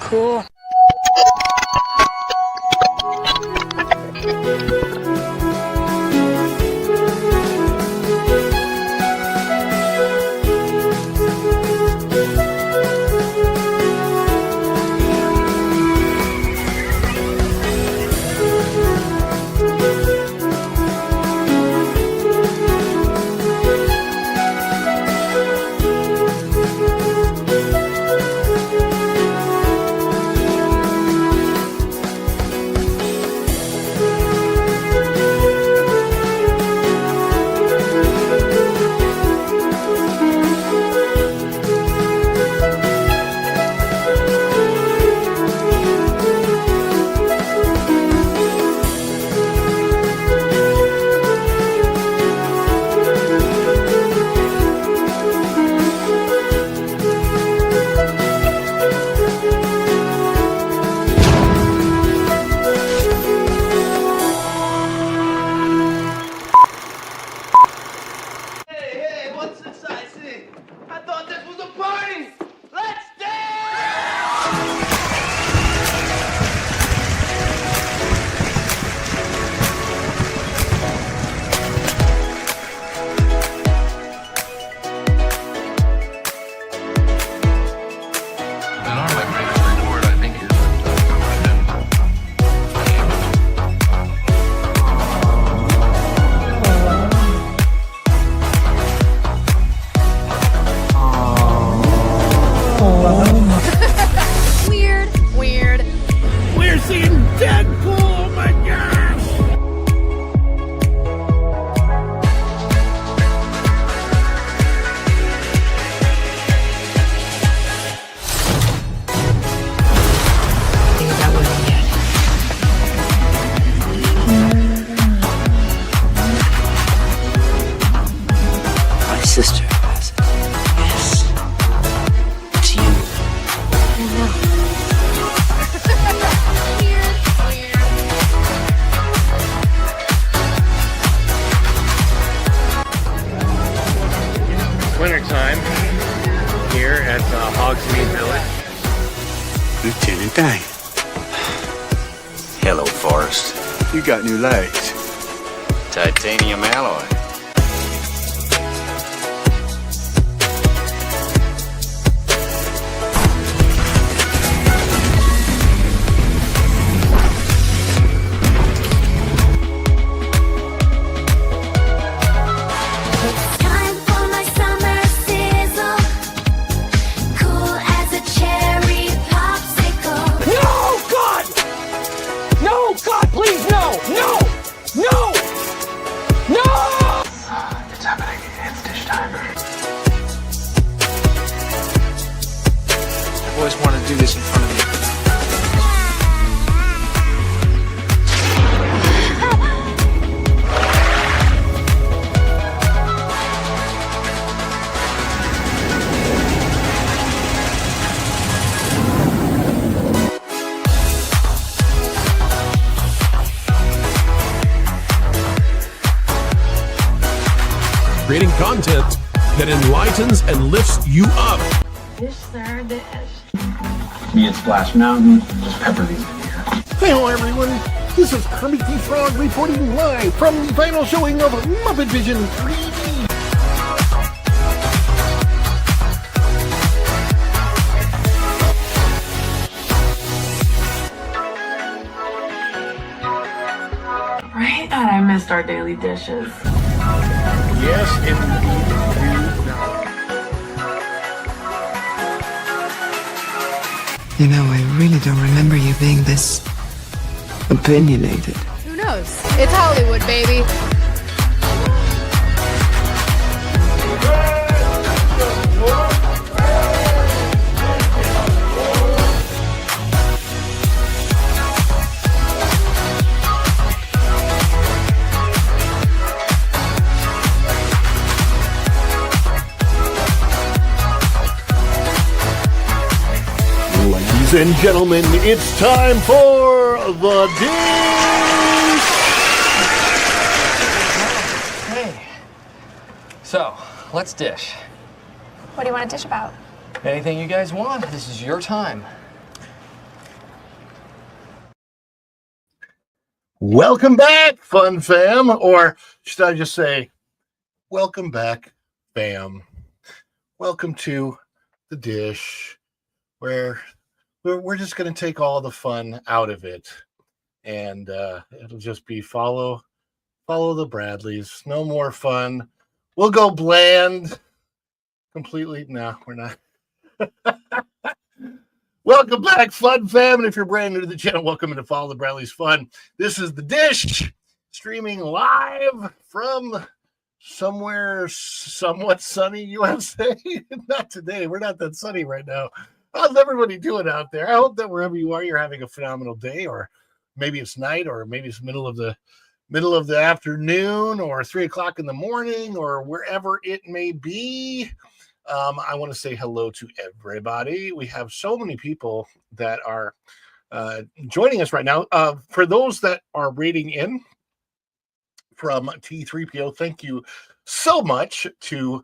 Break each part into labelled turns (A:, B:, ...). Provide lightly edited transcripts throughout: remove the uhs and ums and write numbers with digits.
A: cool.
B: Weird.
C: We're seeing Deadpool! Oh my gosh!
A: That wasn't yet. My sister has it. Yes. It's you.
D: Wintertime here at Hogsmeade Village.
E: Lieutenant Dane.
F: Hello, Forrest.
E: You got new legs.
F: Titanium alloy.
B: Time for my summer sizzle. Cool as a cherry popsicle.
C: No, God! No, God, please, no! No! No! No!
D: It's happening. It's dish time. I've always wanted to do this in front of you.
C: Creating content that enlightens and lifts you up.
G: Dish, sir, dish.
H: Me at Splash Mountain, just pepper these in here.
C: Hello, everyone. This is Kermit the Frog reporting live from the final showing of Muppet Vision 3D.
G: Right? God, I missed our daily dishes.
D: Yes, indeed.
A: You know, I really don't remember you being this opinionated.
B: Who knows? It's Hollywood, baby.
C: Ladies and gentlemen, it's time for the dish!
D: Hey. So, let's dish.
B: What do you want to dish about?
D: Anything you guys want. This is your time.
C: Welcome back, fun fam, or should I just say, welcome back, fam. Welcome to the dish, where we're just going to take all the fun out of it, and it'll just be follow the Bradleys. No more fun. We'll go bland completely. No, we're not. Welcome back, fun fam. And if you're brand new to the channel, welcome to Follow the Bradleys Fun. This is the dish, streaming live from somewhere somewhat sunny USA. Not today. We're not that sunny right now. How's everybody doing out there? I hope that wherever you are, you're having a phenomenal day, or maybe it's night, or maybe it's middle of the afternoon, or 3 o'clock in the morning, or wherever it may be. I want to say hello to everybody. We have so many people that are joining us right now. For those that are rating in from T3PO, thank you so much to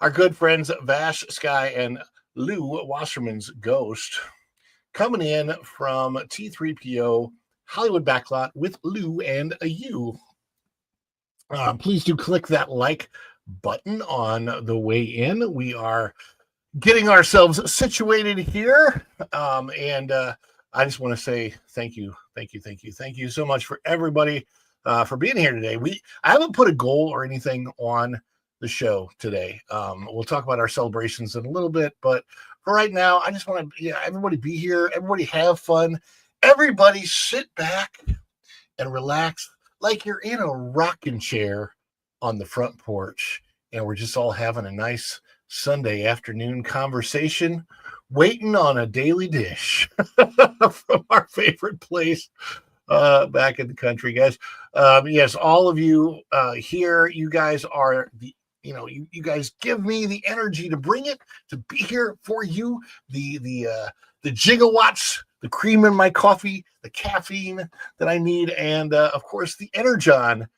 C: our good friends Vash Sky and Lou Wasserman's Ghost, coming in from T3PO Hollywood Backlot with Lou and a U. Please do click that like button on the way in. We are getting ourselves situated here, and I just want to say thank you so much for everybody for being here today. I haven't put a goal or anything on the show today. We'll talk about our celebrations in a little bit, but for right now, I just want to everybody be here, everybody have fun, everybody sit back and relax like you're in a rocking chair on the front porch, and we're just all having a nice Sunday afternoon conversation, waiting on a daily dish from our favorite place back in the country, guys. Yes, all of you here, you guys are you guys give me the energy to bring it, to be here for you, the gigawatts, the cream in my coffee, the caffeine that I need, and of course the Energon,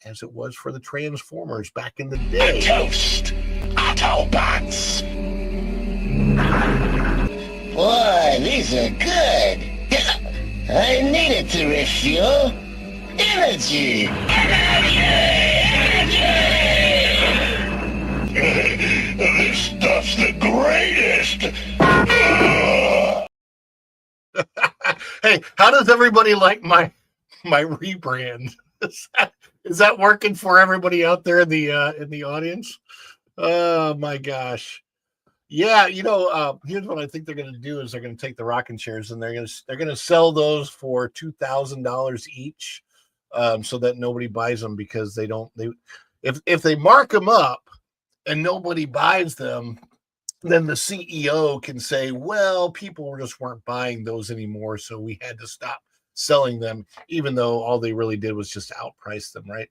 C: as it was for the Transformers back in the day.
I: Toast, Autobots. Boy, these are good. I needed to refuel. Energy. This stuff's the greatest.
C: Hey, how does everybody like my rebrand? Is that working for everybody out there in the audience? Oh my gosh. Yeah, here's what I think they're going to do is they're going to take the rocking chairs and they're going to sell those for $2,000 each, so that nobody buys them, because if they mark them up and nobody buys them, then the CEO can say, well, people just weren't buying those anymore, so we had to stop selling them, even though all they really did was just outprice them, right?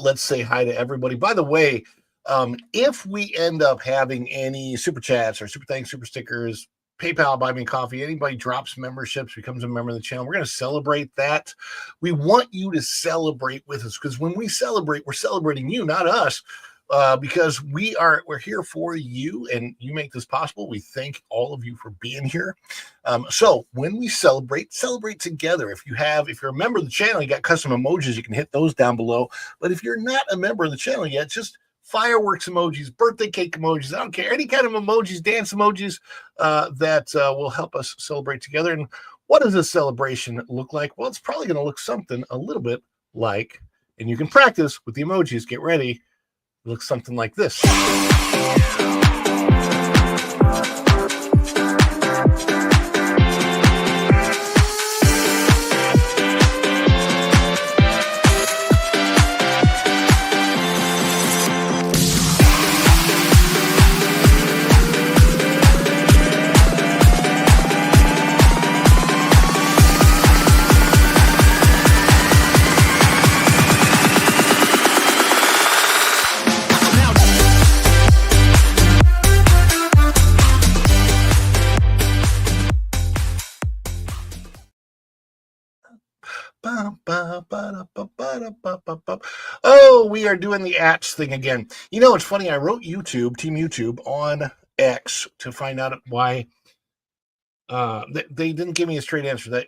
C: Let's say hi to everybody. By the way, if we end up having any super chats or super thanks, super stickers, PayPal, buy me coffee, anybody drops memberships, becomes a member of the channel, we're going to celebrate that. We want you to celebrate with us, because when we celebrate, we're celebrating you, not us. Because we're here for you, and you make this possible. We thank all of you for being here. So when we celebrate together. If you're a member of the channel, you got custom emojis, you can hit those down below. But if you're not a member of the channel yet, just fireworks emojis, birthday cake emojis, I don't care, any kind of emojis, dance emojis that will help us celebrate together. And what does this celebration look like? Well, it's probably going to look something a little bit like, and you can practice with the emojis, get ready. It looks something like this. Oh, we are doing the @s thing again. It's funny. I wrote Team YouTube on X to find out why they didn't give me a straight answer.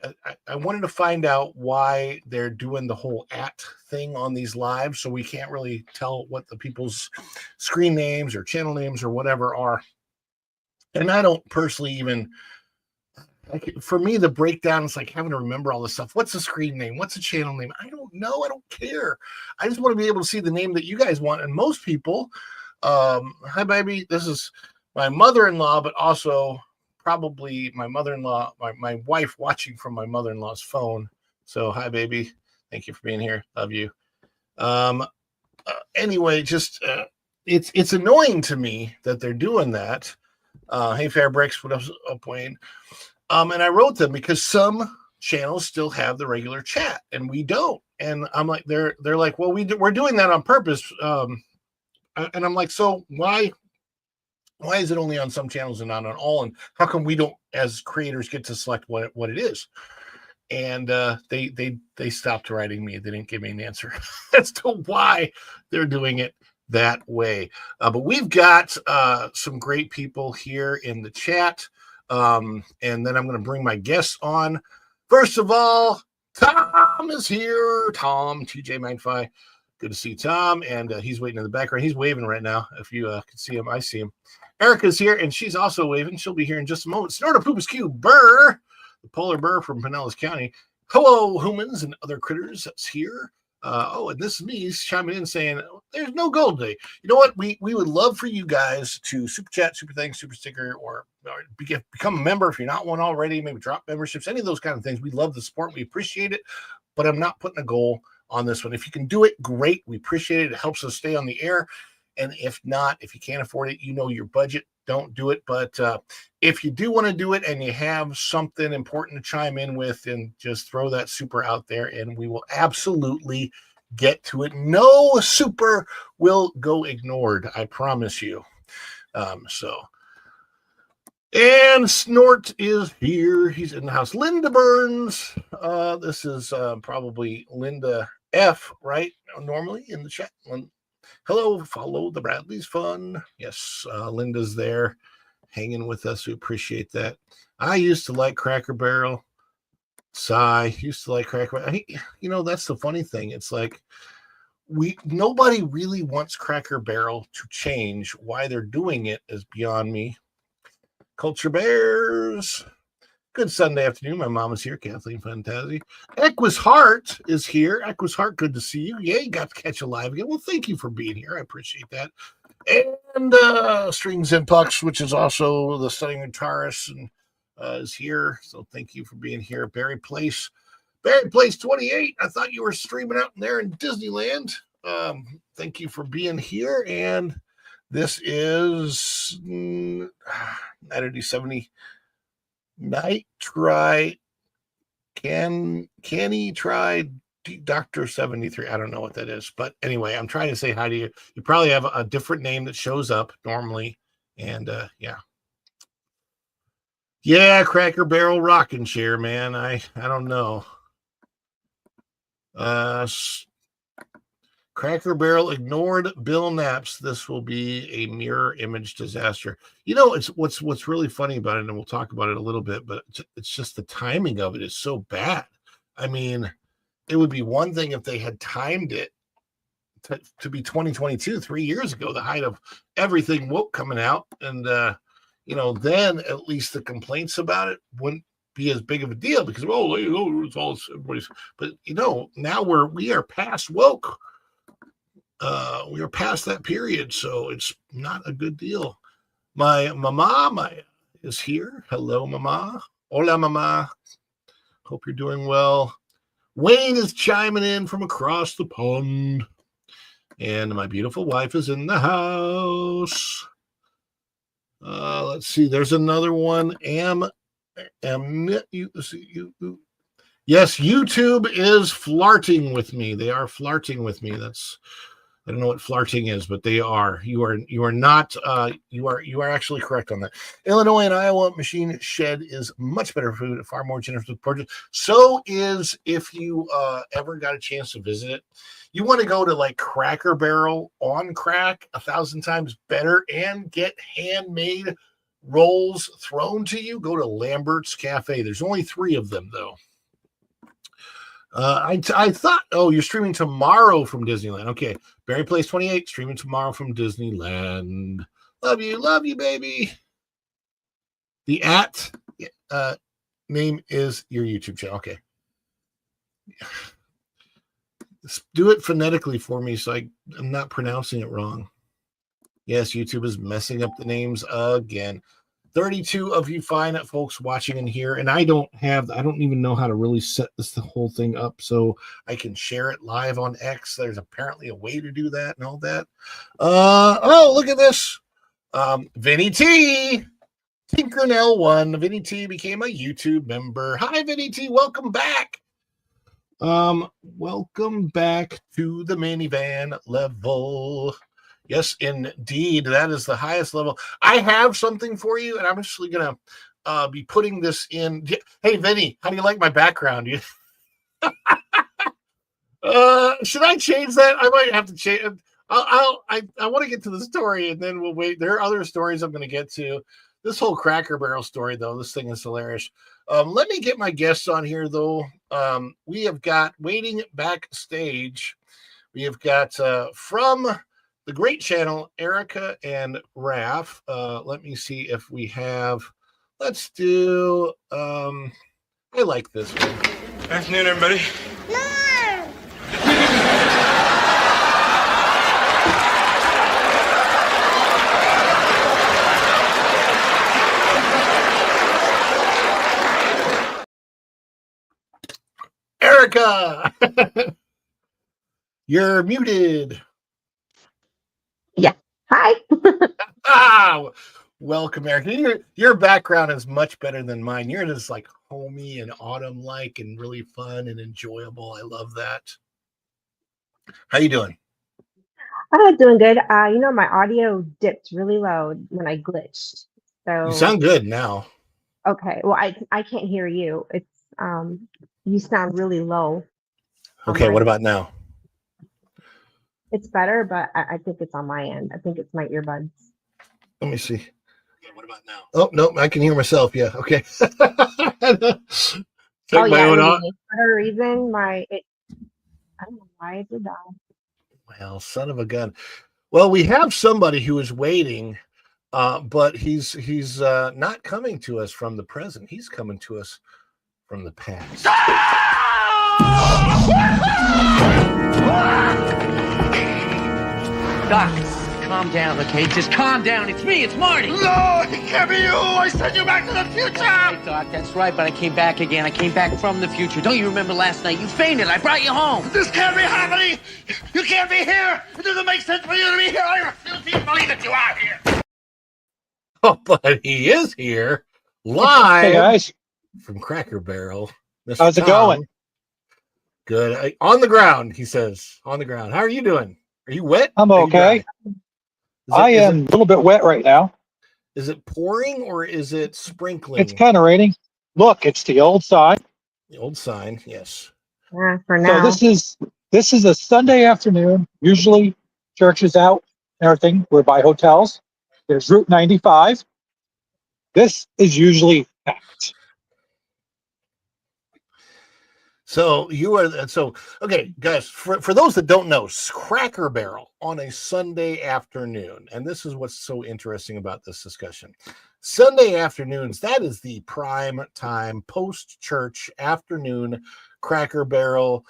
C: I wanted to find out why they're doing the whole @ thing on these lives, so we can't really tell what the people's screen names or channel names or whatever are. And I don't personally even, for me, the breakdown is like having to remember all this stuff. What's the screen name? What's the channel name? I don't know. I don't care. I just want to be able to see the name that you guys want. And most people, hi, baby. This is my mother-in-law, but also probably my mother-in-law, my wife watching from my mother-in-law's phone. So hi, baby. Thank you for being here. Love you. Anyway, just it's annoying to me that they're doing that. Hey, Fairbricks, what up, Wayne? And I wrote them because some channels still have the regular chat and we don't. And I'm like, they're like, well, we're doing that on purpose. And I'm like, so why is it only on some channels and not on all? And how come we don't, as creators, get to select what it is? And they stopped writing me. They didn't give me an answer as to why they're doing it that way. But we've got some great people here in the chat. And then I'm going to bring my guests on. First of all, Tom is here. Tom, TJ Magpie. Good to see Tom. And he's waiting in the background. He's waving right now. If you can see him, I see him. Erica's here, and she's also waving. She'll be here in just a moment. Snortopoopas Q, Burr, the polar bear from Pinellas County. Hello, humans and other critters that's here. And this is me chiming in saying, there's no gold day. You know what? We would love for you guys to super chat, super thanks, super sticker, or become a member if you're not one already. Maybe drop memberships, any of those kind of things. We love the support. We appreciate it. But I'm not putting a goal on this one. If you can do it, great. We appreciate it. It helps us stay on the air. And if not, if you can't afford it, you know your budget, don't do it. But if you do want to do it and you have something important to chime in with, and just throw that super out there and we will absolutely get to it. No super will go ignored, I promise you. And Snort is here. He's in the house. Linda Burns. This is probably Linda F, right? Normally in the chat. Hello, follow the Bradley's fun. Yes, Linda's there hanging with us. We appreciate that. I used to like Cracker Barrel. Sigh, used to like Cracker Barrel. You know, that's the funny thing. It's like nobody really wants Cracker Barrel to change. Why they're doing it is beyond me. Culture Bears. Good Sunday afternoon. My mom is here, Kathleen Fantazi. Equus Heart is here. Equus Heart, good to see you. Yeah, you got to catch a live again. Well, thank you for being here. I appreciate that. And Strings and Pucks, which is also the studying guitarist, and is here. So thank you for being here. Barry Place 28. I thought you were streaming out there in Disneyland. Thank you for being here. And this is 70. Night try can he try Dr. 73? I don't know what that is, but anyway, I'm trying to say hi to you. You probably have a different name that shows up normally, and yeah, Cracker Barrel rocking chair, man. I don't know. Cracker Barrel ignored Bill Naps. This will be a mirror image disaster. You know, it's what's really funny about it, and we'll talk about it a little bit, but it's just the timing of it is so bad. I mean, it would be one thing if they had timed it to be 2022, 3 years ago, the height of everything woke coming out, and then at least the complaints about it wouldn't be as big of a deal because it's all everybody's. But now we are past woke. We are past that period, so it's not a good deal. My mama is here. Hello, mama. Hola, mama. Hope you're doing well. Wayne is chiming in from across the pond. And my beautiful wife is in the house. Let's see. There's another one. Yes, YouTube is flirting with me. They are flirting with me. I don't know what flirting is, but they are. You are not. You are actually correct on that. Illinois and Iowa Machine Shed is much better food, far more generous with purchase. So is if you ever got a chance to visit it. You want to go to like Cracker Barrel on crack, 1,000 times better, and get handmade rolls thrown to you, go to Lambert's Cafe. There's only 3 of them, though. I thought, oh, you're streaming tomorrow from Disneyland. Okay. Barry Place 28, streaming tomorrow from Disneyland. Love you, baby. The name is your YouTube channel. Okay. Do it phonetically for me so I'm not pronouncing it wrong. Yes, YouTube is messing up the names again. 32 of you fine folks watching in here, and I don't even know how to really set the whole thing up so I can share it live on X. There's apparently a way to do that and all that. Oh, look at this. Vinny T. Tinkernell1. Vinny T became a YouTube member. Hi, Vinny T. Welcome back. Welcome back to the minivan level. Yes, indeed. That is the highest level. I have something for you, and I'm actually going to be putting this in. Hey, Vinny, how do you like my background? Should I change that? I might have to change. I want to get to the story, and then we'll wait. There are other stories I'm going to get to. This whole Cracker Barrel story, though, this thing is hilarious. Let me get my guests on here, though. We have got waiting backstage. We have got from the great channel, Erica and Raph. Let me see if we have. Let's do. I like this one.
E: Afternoon, everybody.
C: Erica, you're muted.
J: Yeah. Hi.
C: Welcome, Erica. Your background is much better than mine. Yours is like homey and autumn-like and really fun and enjoyable. I love that. How you doing?
J: Doing good. My audio dipped really low when I glitched. So
C: You sound good now.
J: okay. Well, I can't hear you. It's you sound really low.
C: Okay, what about now?
J: It's better, but I think it's on my end. I think it's my earbuds.
C: Let me see. What about now? Oh, no, I can hear myself. Yeah, okay.
J: Oh yeah, for whatever reason, I don't know why I did that.
C: Well, son of a gun. Well, we have somebody who is waiting, but he's not coming to us from the present. He's coming to us from the past.
K: Doc, calm down, okay? Just calm down. It's me, it's Marty.
I: No, it can't be you. I sent you back to the future.
K: Hey, Doc, that's right, but I came back again. I came back from the future. Don't you remember last night? You fainted. I brought you home.
I: This can't be happening. You can't be here. It doesn't make sense for you to be here. I refuse to believe that you are here.
C: Oh, but he is here live.
L: Hey, guys.
C: From Cracker Barrel. Mr.
L: How's it
C: Tom.
L: going?
C: Good. On the ground, he says. On the ground. How are you doing? Are you wet?
L: I'm okay. I am a little bit wet right now.
C: Is it pouring or is it sprinkling?
L: It's kind of raining. Look, it's the old sign.
C: The old sign, yes.
J: Yeah, for now.
L: So this is a Sunday afternoon. Usually church is out and everything. We're by hotels. There's Route 95. This is usually packed.
C: So okay, guys, for those that don't know, Cracker Barrel on a Sunday afternoon, and this is what's so interesting about this discussion. Sunday afternoons, that is the prime time post-church afternoon Cracker Barrel.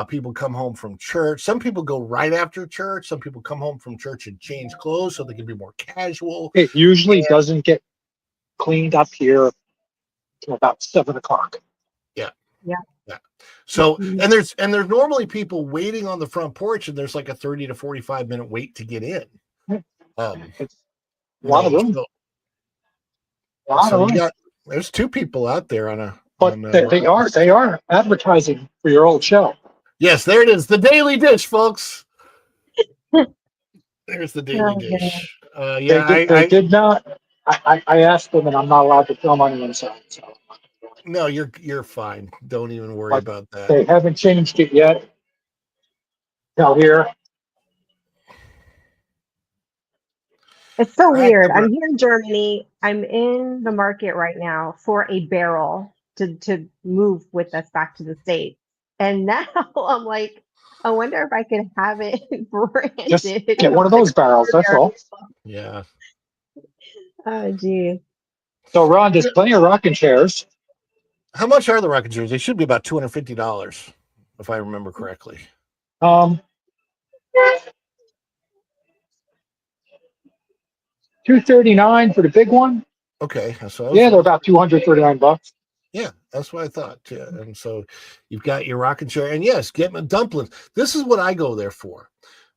C: People come home from church. Some people go right after church. Some people come home from church and change clothes so they can be more casual.
L: It usually doesn't get cleaned up here until about 7 o'clock.
C: Yeah.
J: Yeah.
C: Yeah. So, and there's normally people waiting on the front porch, and there's like a 30 to 45 minute wait to get in.
L: It's a lot of room.
C: There's 2 people out there on a.
L: But they are advertising for your old show.
C: Yes, there it is. The Daily Dish, folks. There's the Daily Dish.
L: They did not. I asked them, and I'm not allowed to film on the inside. So.
C: No, you're fine. Don't even worry about that.
L: They haven't changed it yet. Now here.
J: It's so
C: I
J: weird.
C: never-
J: I'm here in Germany. I'm in the market right now for a barrel to move with us back to the States. And now I'm like, I wonder if I could have it branded.
L: Just get one of those barrels. That's all.
C: Yeah.
J: Oh, geez.
L: So, Ron, there's plenty of rocking chairs.
C: How much are the rocking chairs? They should be about $250, if I remember correctly.
L: $239 for the big one.
C: Okay. So
L: Yeah, they're about $239.
C: Yeah, that's what I thought. Yeah. And so you've got your rocking chair, and yes, get my dumplings. This is what I go there for.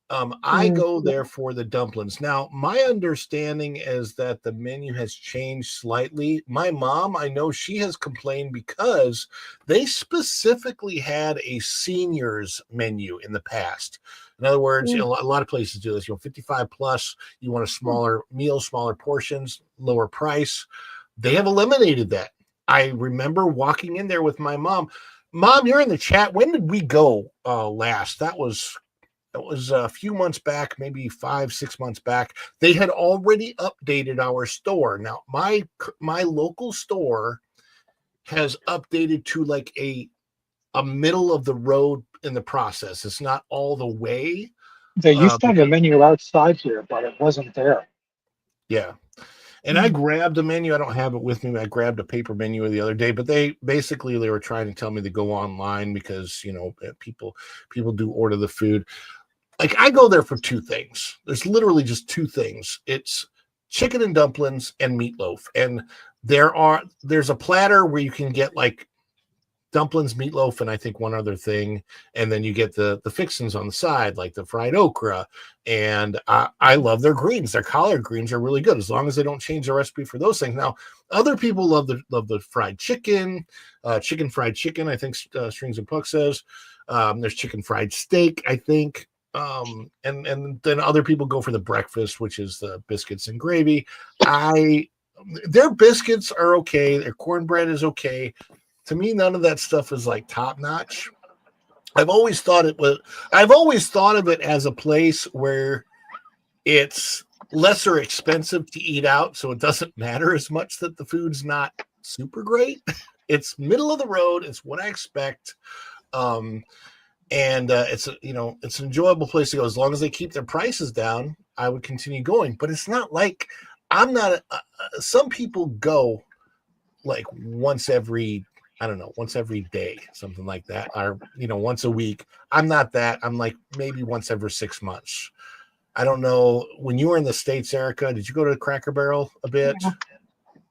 C: I go there for the dumplings. Now, my understanding is that the menu has changed slightly. My mom, I know she has complained because they specifically had a seniors menu in the past. In other words, you know, a lot of places do this. 55 plus, you want a smaller meal, smaller portions, lower price. They have eliminated that. I remember walking in there with my mom. Mom, you're in the chat. When did we go last? That was a few months back, maybe 5-6 months back. They had already updated our store. Now, my local store has updated to like a middle of the road in the process. It's not all the way.
L: They used to have a menu outside here, but it wasn't there.
C: Yeah. And I grabbed a menu. I don't have it with me. I grabbed a paper menu the other day, but they were trying to tell me to go online because, you know, people do order the food. Like, I go there for two things. There's literally just two things. It's chicken and dumplings and meatloaf. And there's a platter where you can get like dumplings, meatloaf, and I think one other thing. And then you get the fixings on the side, like the fried okra. And I love their greens. Their collard greens are really good as long as they don't change the recipe for those things. Now, other people love the fried chicken, fried chicken, I think Strings and Puck says. There's chicken fried steak, I think. And then other people go for the breakfast, which is the biscuits and gravy. Their biscuits are okay. Their cornbread is okay. To me, none of that stuff is like top notch. I've always thought of it as a place where it's lesser expensive to eat out, so it doesn't matter as much that the food's not super great. It's middle of the road. It's what I expect. And it's an enjoyable place to go. As long as they keep their prices down, I would continue going. But it's not like some people go like once every day, something like that, or once a week. I'm not that. I'm like maybe once every 6 months. I don't know. When you were in the States, Erica, did you go to Cracker Barrel a bit?
J: Yeah.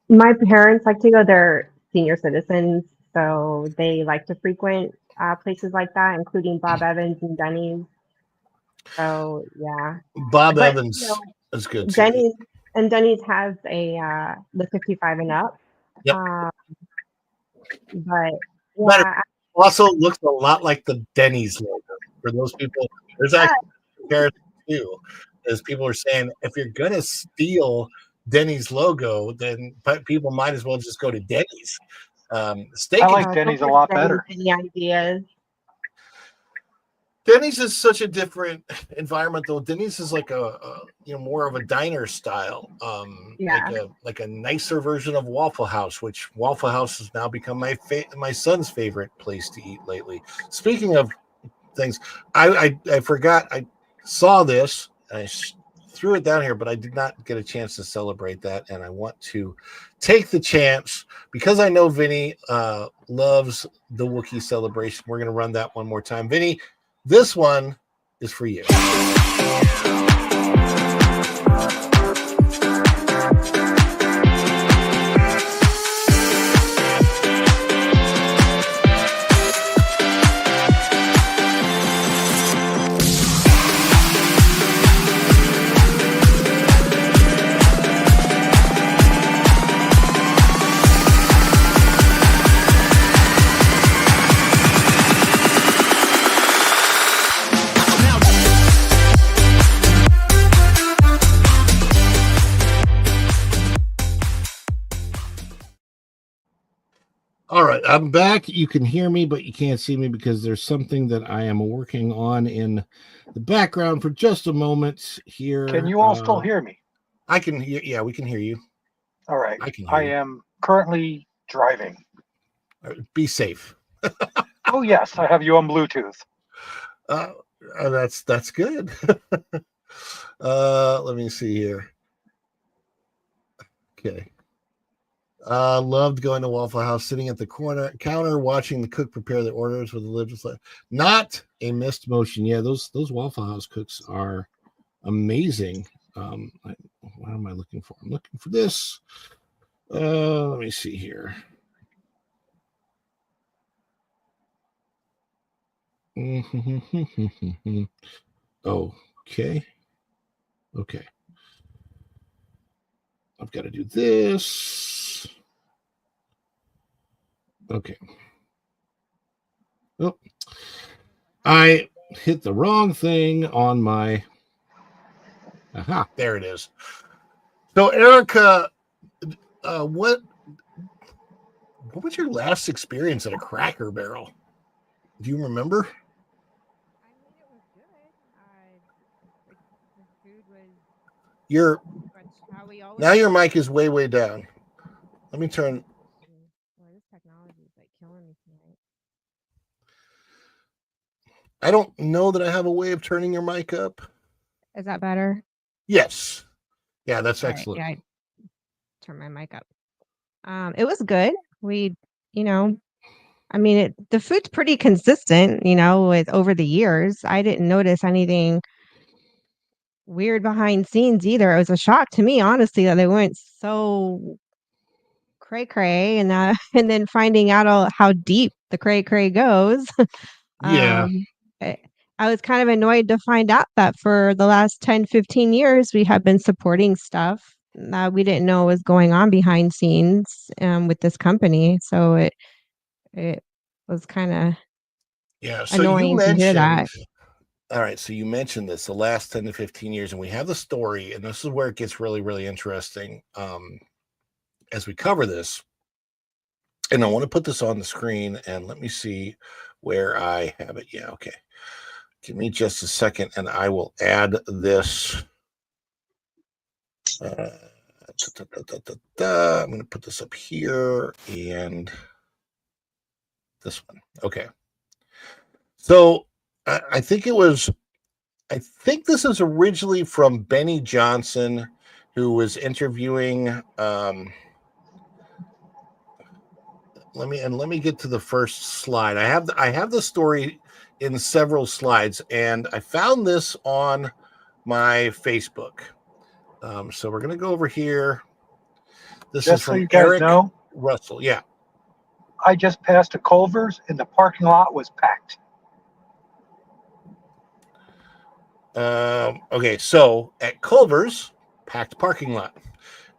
J: My parents like to go. They're senior citizens, so they like to frequent places like that, including Bob Evans and Denny's. So yeah,
C: Bob Evans is good too.
J: Denny's has a the 55 and up.
C: Yep.
J: But yeah,
C: also looks a lot like the Denny's logo. For those people, there's actually a comparison too, as people are saying, if you're gonna steal Denny's logo, then people might as well just go to Denny's. Steak.
L: I like Denny's a lot better.
J: Any ideas?
C: Denny's is such a different environment, though. Denny's is like a more of a diner style, like a nicer version of Waffle House, which Waffle House has now become my son's favorite place to eat lately. Speaking of things, I forgot. I saw this. I threw it down here, but I did not get a chance to celebrate that, and I want to take the chance because I know Vinny loves the Wookiee celebration. We're going to run that one more time, Vinny. This one is for you. All right, I'm back. You can hear me, but you can't see me because there's something that I am working on in the background for just a moment here.
L: Can you all still hear me?
C: I can hear. Yeah, we can hear you.
L: All right.
C: I can hear
L: I
C: you.
L: am currently driving.
C: Be safe.
L: Oh, yes. I have you on Bluetooth.
C: That's good. Let me see here. Okay. Loved going to Waffle House, sitting at the counter, watching the cook prepare the orders with the legislature. Not a missed motion. Yeah, those Waffle House cooks are amazing. What am I looking for? I'm looking for this. Let me see here. Okay. I've got to do this. Okay. Oh, I hit the wrong thing on my. Aha, there it is. So, Erica, what was your last experience at a Cracker Barrel? Do you remember? Your mic is way down. Let me turn.
J: This technology is like killing me tonight.
C: I don't know that I have a way of turning your mic up.
J: Is that better?
C: Yes. Yeah, that's
J: All right,
C: excellent.
J: yeah, I turn my mic up. It was good. We, the food's pretty consistent, with over the years. I didn't notice anything weird behind scenes either. It was a shock to me, honestly, that they weren't so cray and and then finding out how deep the cray goes.
C: Yeah.
J: I was kind of annoyed to find out that for the last 10, 15 years, we have been supporting stuff that we didn't know was going on behind scenes with this company. So it was kind of
C: So
J: annoying to hear that.
C: All right. So you mentioned this, the last 10 to 15 years, and we have the story, and this is where it gets really, really interesting as we cover this. And I want to put this on the screen, and let me see where I have it. Yeah, okay. Give me just a second, and I will add this. I'm going to put this up here and this one. Okay. So I think this is originally from Benny Johnson, who was interviewing. Let me get to the first slide. I have the story in several slides, and I found this on my Facebook. So we're gonna go over here. This
L: Just
C: is from
L: so you guys
C: Eric
L: know,
C: Russell. Yeah.
L: I just passed a Culver's and the parking lot was packed.
C: Okay, so at Culver's, packed parking lot.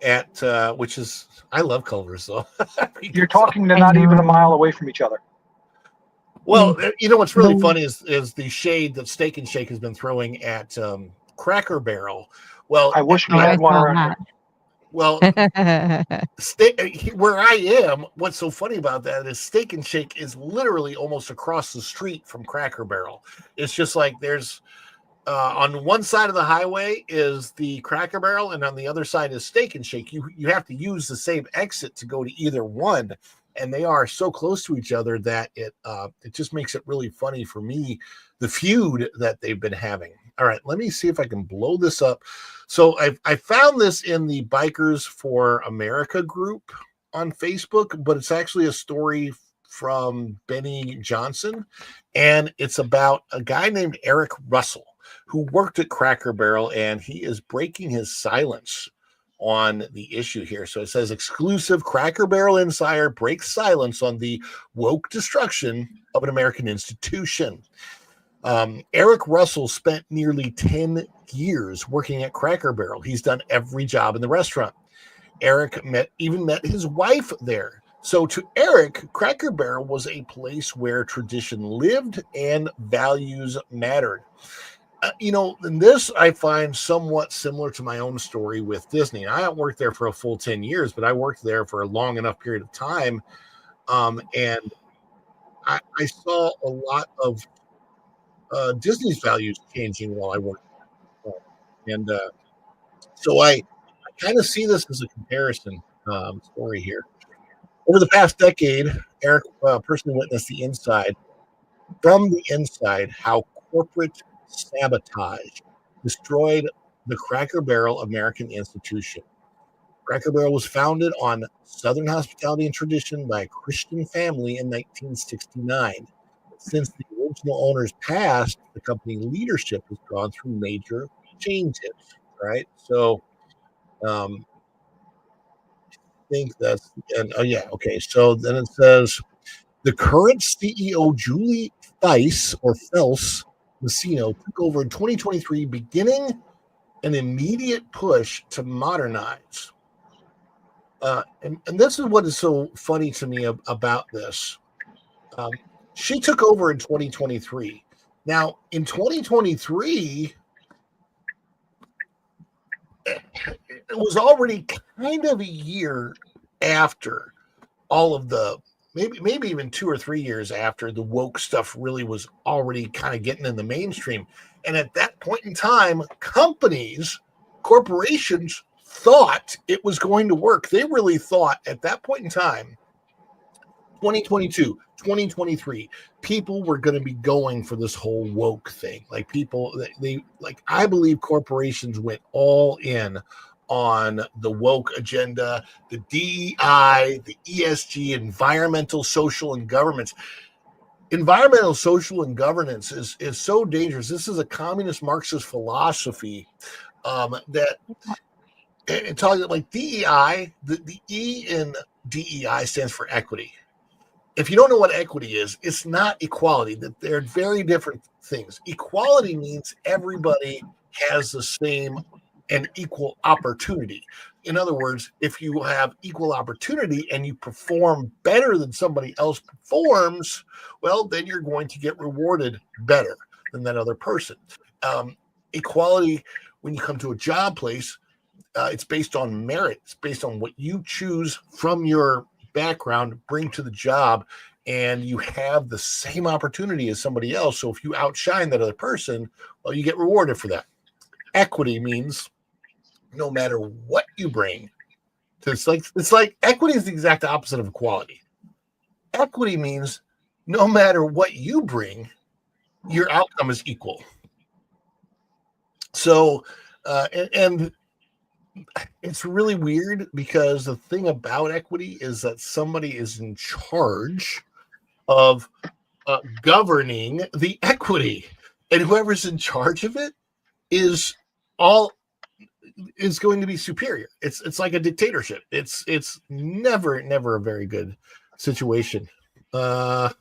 C: At which is, I love Culver's though.
L: You're talking to not even a mile away from each other.
C: Well, what's really funny is the shade that Steak and Shake has been throwing at Cracker Barrel. Well,
L: I wish we had one around here.
C: Well, where I am, what's so funny about that is Steak and Shake is literally almost across the street from Cracker Barrel. It's just like there's on one side of the highway is the Cracker Barrel, and on the other side is Steak and Shake. You have to use the same exit to go to either one, and they are so close to each other that it just makes it really funny for me, the feud that they've been having. All right, let me see if I can blow this up. So I found this in the Bikers for America group on Facebook, but it's actually a story from Benny Johnson, and it's about a guy named Eric Russell who worked at Cracker Barrel, and he is breaking his silence on the issue here. So it says, exclusive Cracker Barrel insider breaks silence on the woke destruction of an American institution. Eric Russell spent nearly 10 years working at Cracker Barrel. He's done every job in the restaurant. Eric even met his wife there. So to Eric, Cracker Barrel was a place where tradition lived and values mattered. And this I find somewhat similar to my own story with Disney. I haven't worked there for a full 10 years, but I worked there for a long enough period of time. And I saw a lot of Disney's values changing while I worked there. And so I kind of see this as a comparison story here. Over the past decade, Eric personally witnessed from the inside, how corporate sabotage destroyed the Cracker Barrel American institution. Cracker Barrel was founded on Southern hospitality and tradition by a Christian family in 1969. Since the original owners passed, the company leadership has gone through major changes, right? So, I think that's, and oh yeah, okay. So then it says the current CEO, Julie Fels Messino, took over in 2023, beginning an immediate push to modernize. And this is what is so funny to me about this. She took over in 2023. Now, in 2023, it was already kind of a year after all of the, maybe even 2 or 3 years after the woke stuff really was already kind of getting in the mainstream. And at that point in time, corporations thought it was going to work. They really thought at that point in time, 2022, 2023, people were going to be going for this whole woke thing. Like I believe corporations went all in on the woke agenda, the DEI, the ESG, environmental, social, and governance. Environmental, social, and governance is so dangerous. This is a communist Marxist philosophy that it talks like DEI. The E in DEI stands for equity. If you don't know what equity is, it's not equality. That they're very different things. Equality means everybody has the same and equal opportunity. In other words, if you have equal opportunity and you perform better than somebody else performs, well, then you're going to get rewarded better than that other person. Equality, when you come to a job place, it's based on merit. It's based on what you choose from your background, bring to the job, and you have the same opportunity as somebody else. So if you outshine that other person, well, you get rewarded for that. Equity means no matter what you bring, it's like equity is the exact opposite of equality. Equity means no matter what you bring, your outcome is equal. So, and it's really weird because the thing about equity is that somebody is in charge of governing the equity, and whoever's in charge of it is going to be superior. It's like a dictatorship. It's never a very good situation.
L: Yeah,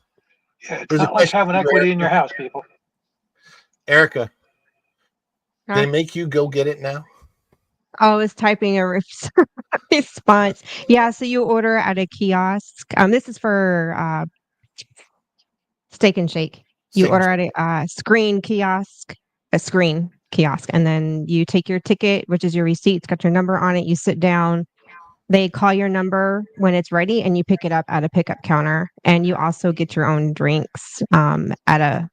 L: it's not like having equity in your house, people.
C: Erica,
M: Huh?
C: they make you go get it now?
M: I was typing a response. Yeah, so you order at a kiosk. This is for Steak and Shake. You order at a screen kiosk, and then you take your ticket, which is your receipt. It's got your number on it. You sit down. They call your number when it's ready, and you pick it up at a pickup counter. And you also get your own drinks at a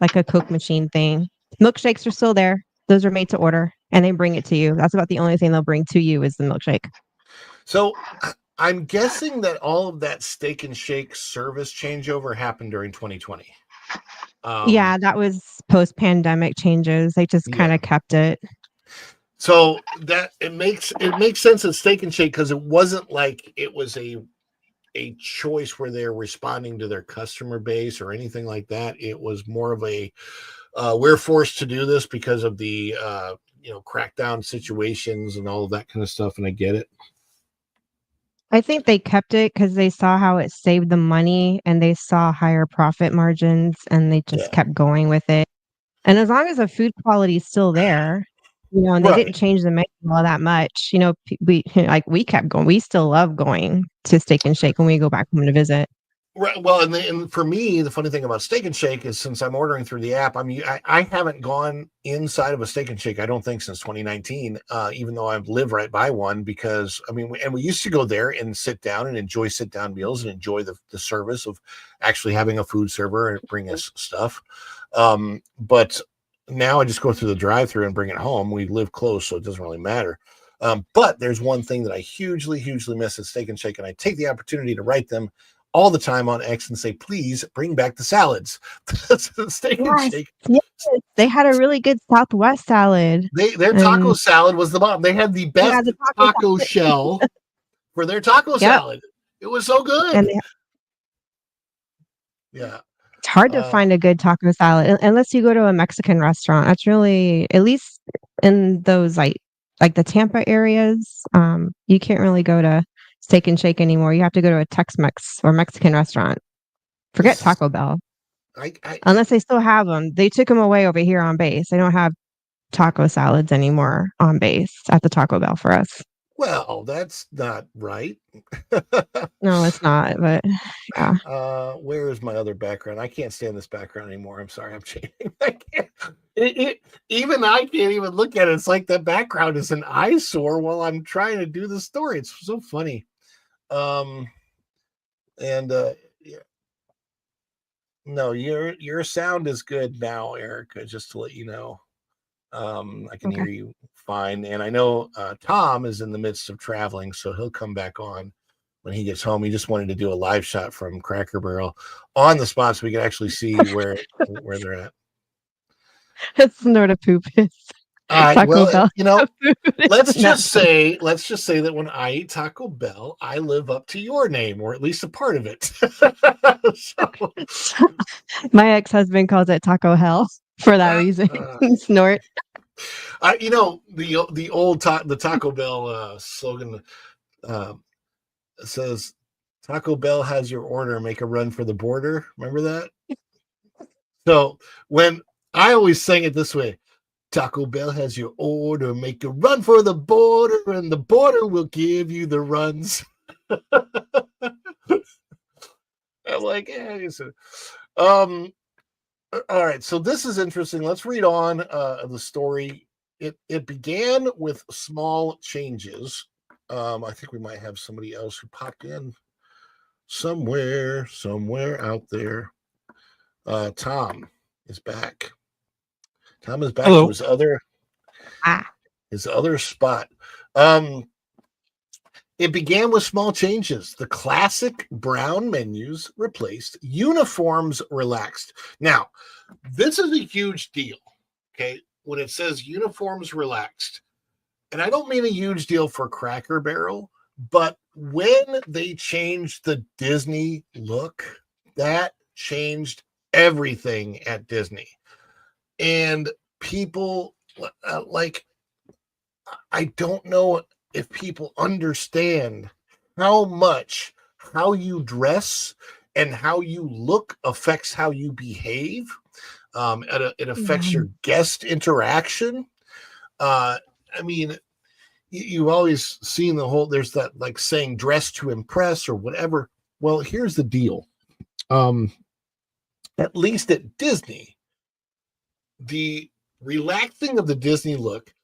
M: like a Coke machine thing. Milkshakes are still there. Those are made to order, and they bring it to you. That's about the only thing they'll bring to you is the milkshake.
C: So I'm guessing that all of that Steak and Shake service changeover happened during 2020.
M: Yeah, that was post-pandemic changes. They just kind of kept it.
C: So that it makes sense at Steak and Shake because it wasn't like it was a choice where they're responding to their customer base or anything like that. It was more of a we're forced to do this because of the crackdown situations and all of that kind of stuff, and I get it.
M: I think they kept it because they saw how it saved them money and they saw higher profit margins, and they just kept going with it. And as long as the food quality is still there, and they didn't change the menu all that much, we kept going. We still love going to Steak and Shake when we go back home to visit.
C: Right. Well, and for me, the funny thing about Steak and Shake is since I'm ordering through the app, I haven't gone inside of a Steak and Shake, I don't think, since 2019, even though I live right by one, because we used to go there and sit down and enjoy sit-down meals and enjoy the service of actually having a food server and bring us stuff. But now I just go through the drive-thru and bring it home. We live close, so it doesn't really matter. But there's one thing that I hugely miss at Steak and Shake, and I take the opportunity to write them all the time on X and say, please bring back the salads. Steak and Shake.
M: Yes. They had a really good Southwest salad.
C: Their taco salad was the bomb. They had the best taco shell for their taco salad. It was so good.
M: And it's hard to find a good taco salad unless you go to a Mexican restaurant. That's really, at least in those like the Tampa areas, you can't really go to Steak and Shake anymore. You have to go to a Tex-Mex or Mexican restaurant. Forget Taco Bell. Unless they still have them. They took them away over here on base. They don't have taco salads anymore on base at the Taco Bell for us.
C: Well, that's not right.
M: No, it's not, but yeah.
C: Where is my other background? I can't stand this background anymore. I'm sorry, I'm changing. Even I can't even look at it. It's like that background is an eyesore while I'm trying to do the story. It's so funny. No, your sound is good now, Erica, just to let you know. I can hear you fine. And I know Tom is in the midst of traveling, so he'll come back on when he gets home. He just wanted to do a live shot from Cracker Barrel on the spot so we can actually see where they're at.
M: It's not a poop.
C: Taco Bell. You know, let's just say that when I eat Taco Bell, I live up to your name, or at least a part of it.
M: My ex-husband calls it Taco Hell for that reason. Snort.
C: You know, the old Taco Bell slogan says, "Taco Bell has your order, make a run for the border." Remember that? So when I always sang it this way, Taco Bell has your order, make a run for the border, and the border will give you the runs. I'm like, all right, so this is interesting. Let's read on the story. It began with small changes. I think we might have somebody else who popped in somewhere out there. Tom is back. Tom is back to his other spot. It began with small changes. The classic brown menus replaced, uniforms relaxed. Now, this is a huge deal, okay, when it says uniforms relaxed. And I don't mean a huge deal for Cracker Barrel, but when they changed the Disney look, that changed everything at Disney. And people, I don't know if people understand how much how you dress and how you look affects how you behave. It affects your guest interaction. I mean, you've always seen there's that like saying dress to impress or whatever. Well, here's the deal. At least at Disney, the relaxing of the Disney look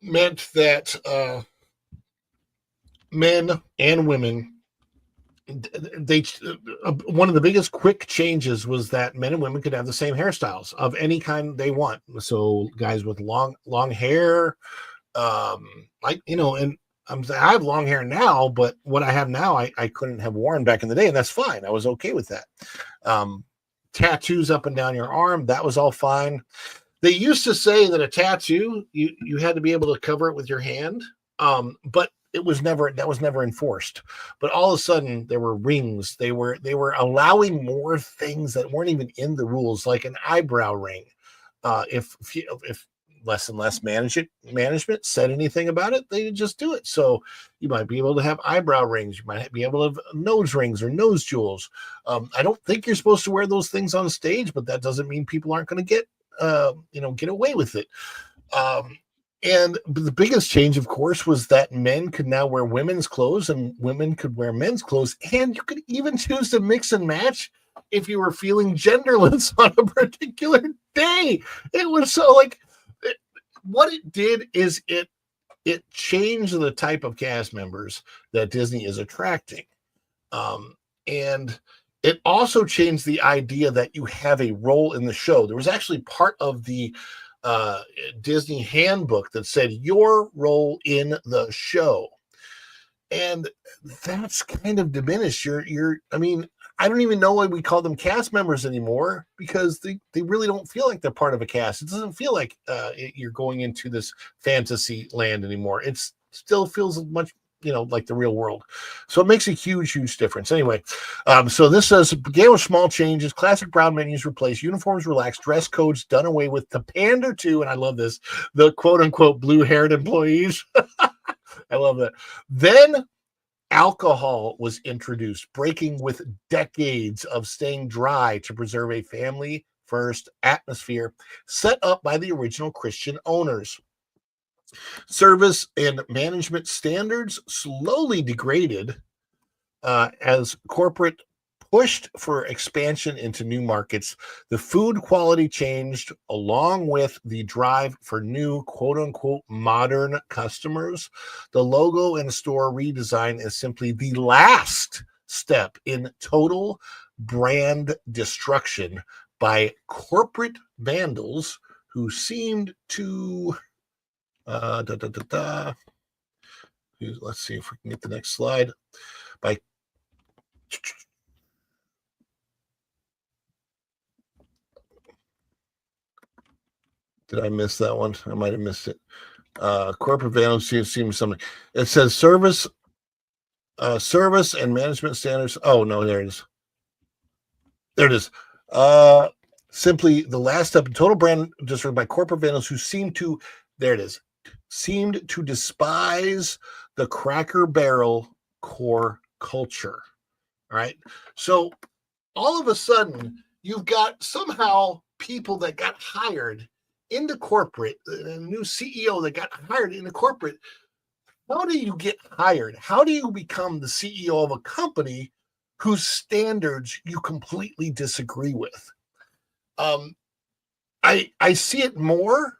C: meant that men and women, one of the biggest quick changes was that men and women could have the same hairstyles of any kind they want. So guys with long hair, and I have long hair now, but what I have now, I couldn't have worn back in the day, and that's fine. I was okay with that. Tattoos up and down your arm, that was all fine. They used to say that a tattoo, you had to be able to cover it with your hand, but that was never enforced. But all of a sudden there were rings. They were allowing more things that weren't even in the rules, like an eyebrow ring. If less and less management said anything about it, they would just do it. So you might be able to have eyebrow rings. You might be able to have nose rings or nose jewels. I don't think you're supposed to wear those things on stage, but that doesn't mean people aren't going to get away with it. And the biggest change, of course, was that men could now wear women's clothes and women could wear men's clothes. And you could even choose to mix and match if you were feeling genderless on a particular day. It was so what it did is it changed the type of cast members that Disney is attracting. And It also changed the idea that you have a role in the show. There was actually part of the Disney handbook that said your role in the show. And that's kind of diminished. I mean, I don't even know why we call them cast members anymore, because they really don't feel like they're part of a cast. It doesn't feel like you're going into this fantasy land anymore. It still feels much, like the real world. So it makes a huge difference. Anyway, so this says, began with small changes, classic brown menus replaced, uniforms relaxed, dress codes done away with to pander to, and I love this, the quote unquote blue-haired employees. I love that. Then alcohol was introduced, breaking with decades of staying dry to preserve a family-first atmosphere set up by the original Christian owners. Service and management standards slowly degraded as corporate pushed for expansion into new markets. The food quality changed along with the drive for new quote-unquote modern customers. The logo and store redesign is simply the last step in total brand destruction by corporate vandals who seemed to let's see if we can get the next slide. Did I miss that one? I might have missed it. Corporate vandals seems something. It says service and management standards. Oh no, there it is. There it is. Simply the last step in total brand destroyed by corporate vandals who seemed to despise the Cracker Barrel core culture. All right. So all of a sudden, you've got somehow people that got hired into corporate, a new CEO that got hired into corporate. How do you get hired? How do you become the CEO of a company whose standards you completely disagree with? I see it more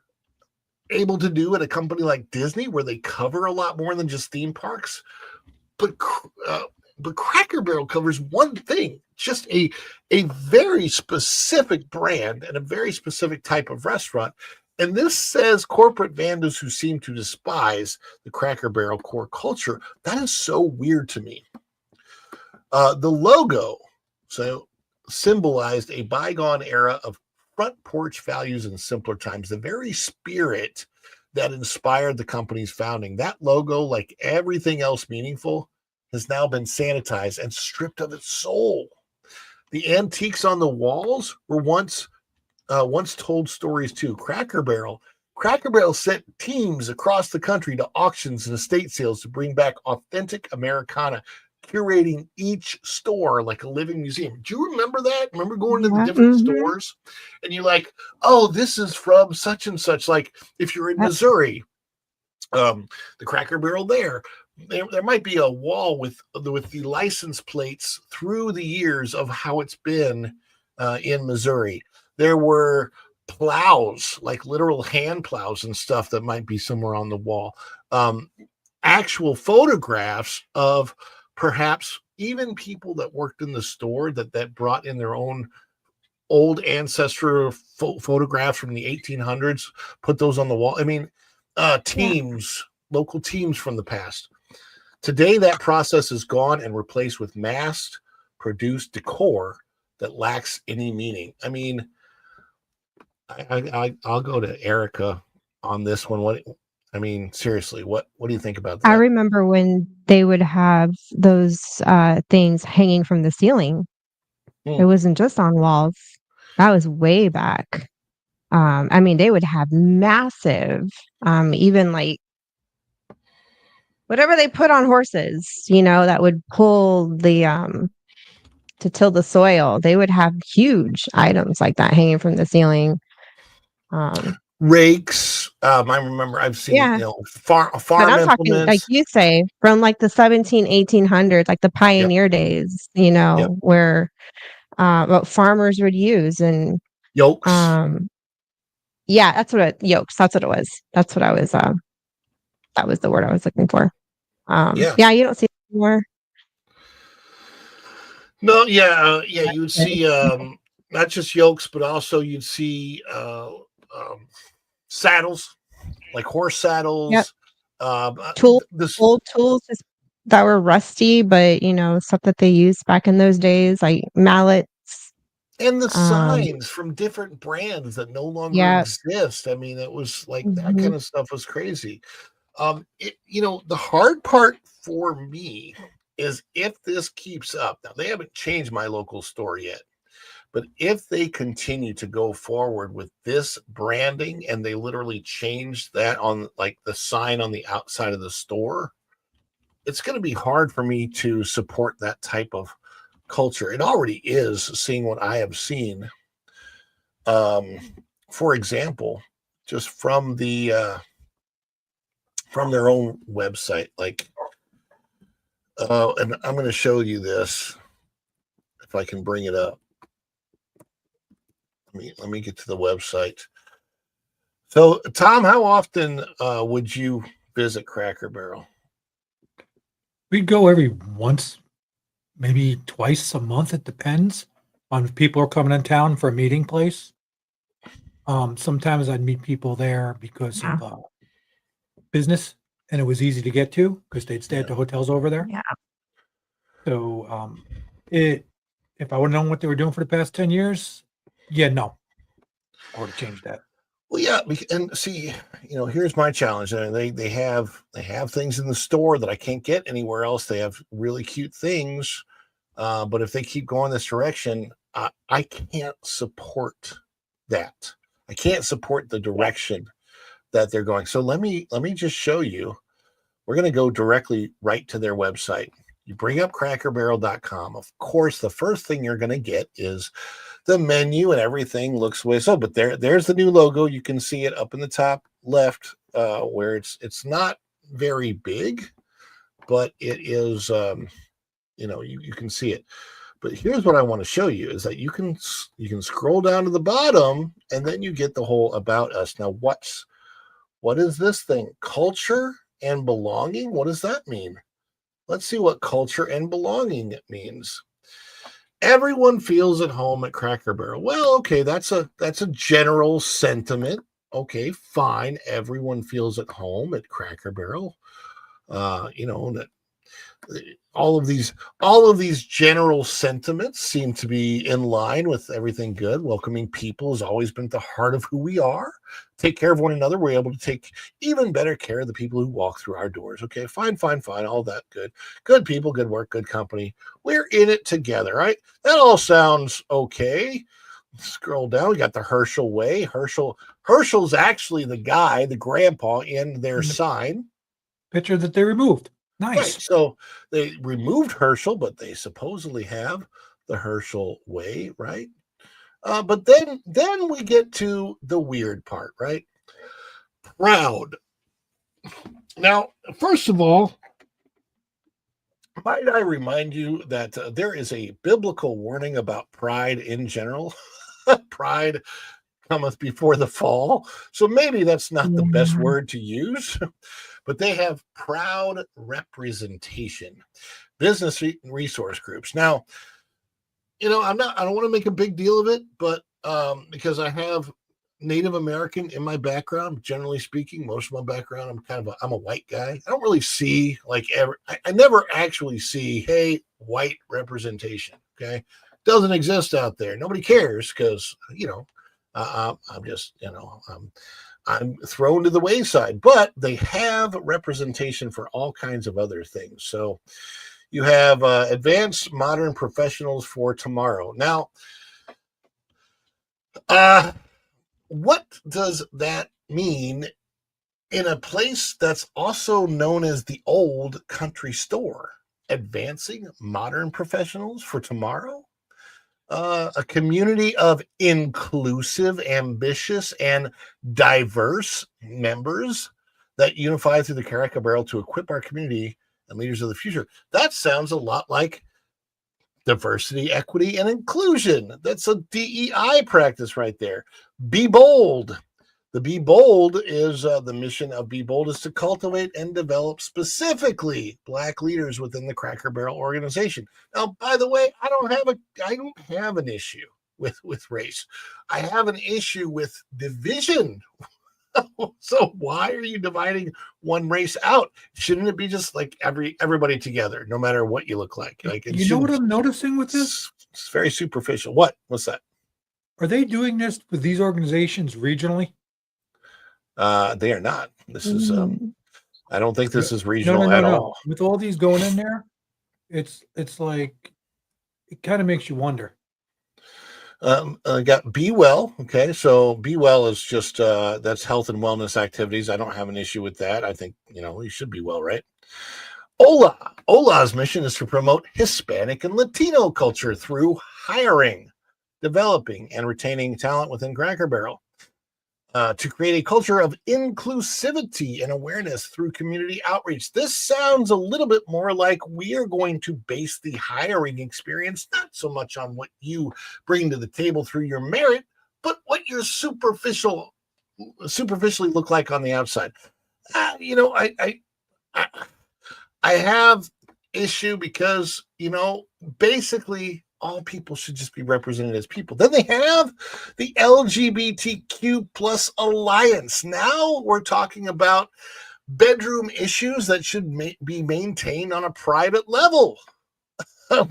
C: able to do at a company like Disney, where they cover a lot more than just theme parks. But Cracker Barrel covers one thing, just a very specific brand and a very specific type of restaurant. And this says corporate vandals who seem to despise the Cracker Barrel core culture. That is so weird to me. The logo symbolized a bygone era of front porch values in simpler times, the very spirit that inspired the company's founding. That logo, like everything else meaningful, has now been sanitized and stripped of its soul. The antiques on the walls were once told stories too. Cracker Barrel sent teams across the country to auctions and estate sales to bring back authentic Americana, curating each store like a living museum. Do you remember that? Remember going to the different stores and you're like, oh, this is from such and such. Like if you're in Missouri, the Cracker Barrel there might be a wall with the license plates through the years of how it's been in Missouri. There were plows, like literal hand plows and stuff that might be somewhere on the wall. Actual photographs of perhaps even people that worked in the store that brought in their own old ancestral photographs from the 1800s, put those on the wall. I mean, local teams from the past. Today, that process is gone and replaced with mass-produced decor that lacks any meaning. I mean, I'll go to Erica on this one. Seriously, what do you think about that?
M: I remember when they would have those things hanging from the ceiling. It wasn't just on walls. That was way back. They would have massive, even like whatever they put on horses, that would pull the to till the soil. They would have huge items like that hanging from the ceiling.
C: Rakes. I remember I've seen, farm
M: but I'm talking,
C: implements.
M: like you say, from like the 1800s, like the pioneer days, where what farmers would use and
C: yokes.
M: Yokes. That's what it was. That's what I was. That was the word I was looking for. You don't see it anymore.
C: No, yeah, you would see not just yokes, but also you'd see saddles, like horse saddles.
M: Yep.
C: Uh,
M: Old tools that were rusty, but stuff that they used back in those days, like mallets.
C: And the signs from different brands that no longer exist. I mean, it was like that kind of stuff was crazy. The hard part for me is if this keeps up. Now, they haven't changed my local store yet, but if they continue to go forward with this branding and they literally change that on like the sign on the outside of the store, it's going to be hard for me to support that type of culture. It already is, seeing what I have seen. For example, just from their own website, like, and I'm going to show you this if I can bring it up. Let me get to the website. So, Tom, how often would you visit Cracker Barrel?
L: We'd go every once, maybe twice a month. It depends on if people are coming in town for a meeting place. Sometimes I'd meet people there because of business, and it was easy to get to because they'd stay at the hotels over there.
M: Yeah.
L: So if I would have known what they were doing for the past 10 years, no, I would have changed that.
C: Well, yeah, and see, here's my challenge. They have things in the store that I can't get anywhere else. They have really cute things, but if they keep going this direction, I can't support that. I can't support the direction that they're going. So let me just show you. We're going to go directly right to their website. You bring up crackerbarrel.com. Of course, the first thing you're going to get is the menu, and everything looks way so. But there's the new logo. You can see it up in the top left, where it's not very big, but it is. You can see it. But here's what I want to show you is that you can scroll down to the bottom, and then you get the whole about us. Now, what is this thing? Culture and belonging. What does that mean? Let's see what culture and belonging means. Everyone feels at home at Cracker Barrel. Well, okay, that's a general sentiment. Okay, fine. Everyone feels at home at Cracker Barrel. That all of these general sentiments seem to be in line with everything good. Welcoming people has always been at the heart of who we are. Take care of one another. We're able to take even better care of the people who walk through our doors. Okay, fine. All that good. Good people, good work, good company. We're in it together, right? That all sounds okay. Scroll down. We got the Herschel Way. Herschel's actually the guy, the grandpa in their sign.
L: Picture that they removed. Nice.
C: Right. So they removed Herschel, but they supposedly have the Herschel Way, right? But then we get to the weird part, right? Proud. Now, first of all, might I remind you that there is a biblical warning about pride in general. Pride cometh before the fall. So maybe that's not the best word to use, but they have proud representation, business resource groups. Now, I don't want to make a big deal of it, but because I have Native American in my background, generally speaking, most of my background, I'm a white guy. I don't really see I never actually see, hey, white representation. Okay. Doesn't exist out there. Nobody cares because, I'm just, I'm thrown to the wayside, but they have representation for all kinds of other things. So you have advanced modern professionals for tomorrow. Now, what does that mean in a place that's also known as the old country store? Advancing modern professionals for tomorrow? A community of inclusive, ambitious, and diverse members that unify through the Cracker Barrel to equip our community and leaders of the future. That sounds a lot like diversity, equity, and inclusion. That's a DEI practice right there. Be bold. The Be Bold is the mission of Be Bold is to cultivate and develop specifically Black leaders within the Cracker Barrel organization. Now, by the way, I don't have an issue with race. I have an issue with division. So why are you dividing one race out? Shouldn't it be just like everybody together, no matter what you look like? Like
L: You know what I'm noticing with this?
C: It's very superficial. What's that?
L: Are they doing this with these organizations regionally?
C: They are not. This is I don't think this is regional
L: No.
C: at all.
L: With all these going in there, it's like it kind of makes you wonder.
C: I got Be Well. Okay, so Be Well is just that's health and wellness activities. I don't have an issue with that. I think you should be well, right? Ola's mission is to promote Hispanic and Latino culture through hiring, developing, and retaining talent within Cracker Barrel. To create a culture of inclusivity and awareness through community outreach. This sounds a little bit more like we are going to base the hiring experience not so much on what you bring to the table through your merit, but what your superficially look like on the outside. I have issue because basically all people should just be represented as people. Then they have the LGBTQ plus alliance. Now we're talking about bedroom issues that should be maintained on a private level.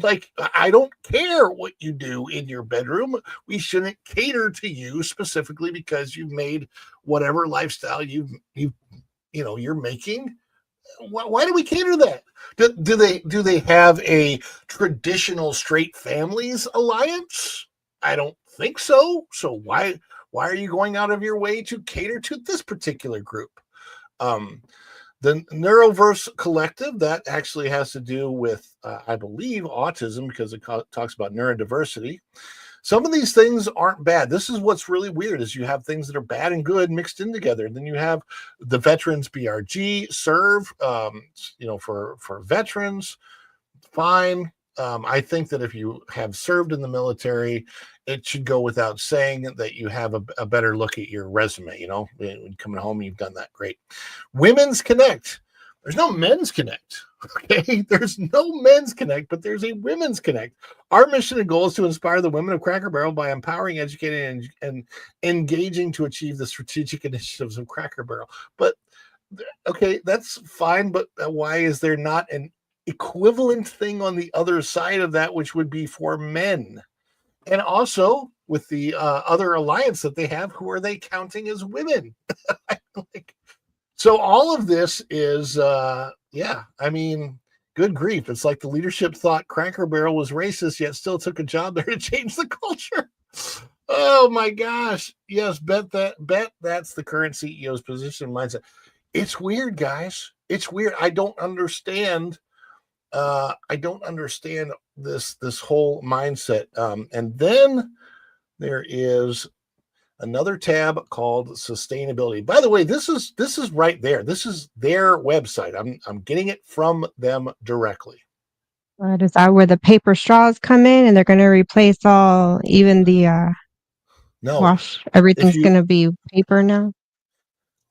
C: Like, I don't care what you do in your bedroom. We shouldn't cater to you specifically because you've made whatever lifestyle you're making. Why do we cater that? Do they have a traditional straight families alliance? I don't think so. So why are you going out of your way to cater to this particular group? The Neuroverse Collective, that actually has to do with, I believe, autism because it talks about neurodiversity. Some of these things aren't bad. This is what's really weird is you have things that are bad and good mixed in together. And then you have the Veterans BRG, serve, for veterans, fine. I think that if you have served in the military, it should go without saying that you have a better look at your resume. When coming home, you've done that. Great. Women's Connect. There's no Men's Connect. Okay, there's no Men's Connect, but there's a Women's Connect. Our mission and goal is to inspire the women of Cracker Barrel by empowering, educating, and engaging to achieve the strategic initiatives of Cracker Barrel. But okay, that's fine. But why is there not an equivalent thing on the other side of that, which would be for men? And also with the other alliance that they have, who are they counting as women? So all of this is, good grief. It's like the leadership thought Cracker Barrel was racist, yet still took a job there to change the culture. Oh my gosh. Yes, bet that's the current CEO's position mindset. It's weird, guys. It's weird. I don't understand this whole mindset. And then there is another tab called sustainability. By the way, this is right there. This is their website. I'm getting it from them directly.
M: Right, is that where the paper straws come in, and they're going to replace even the wash? Everything's going to be paper now.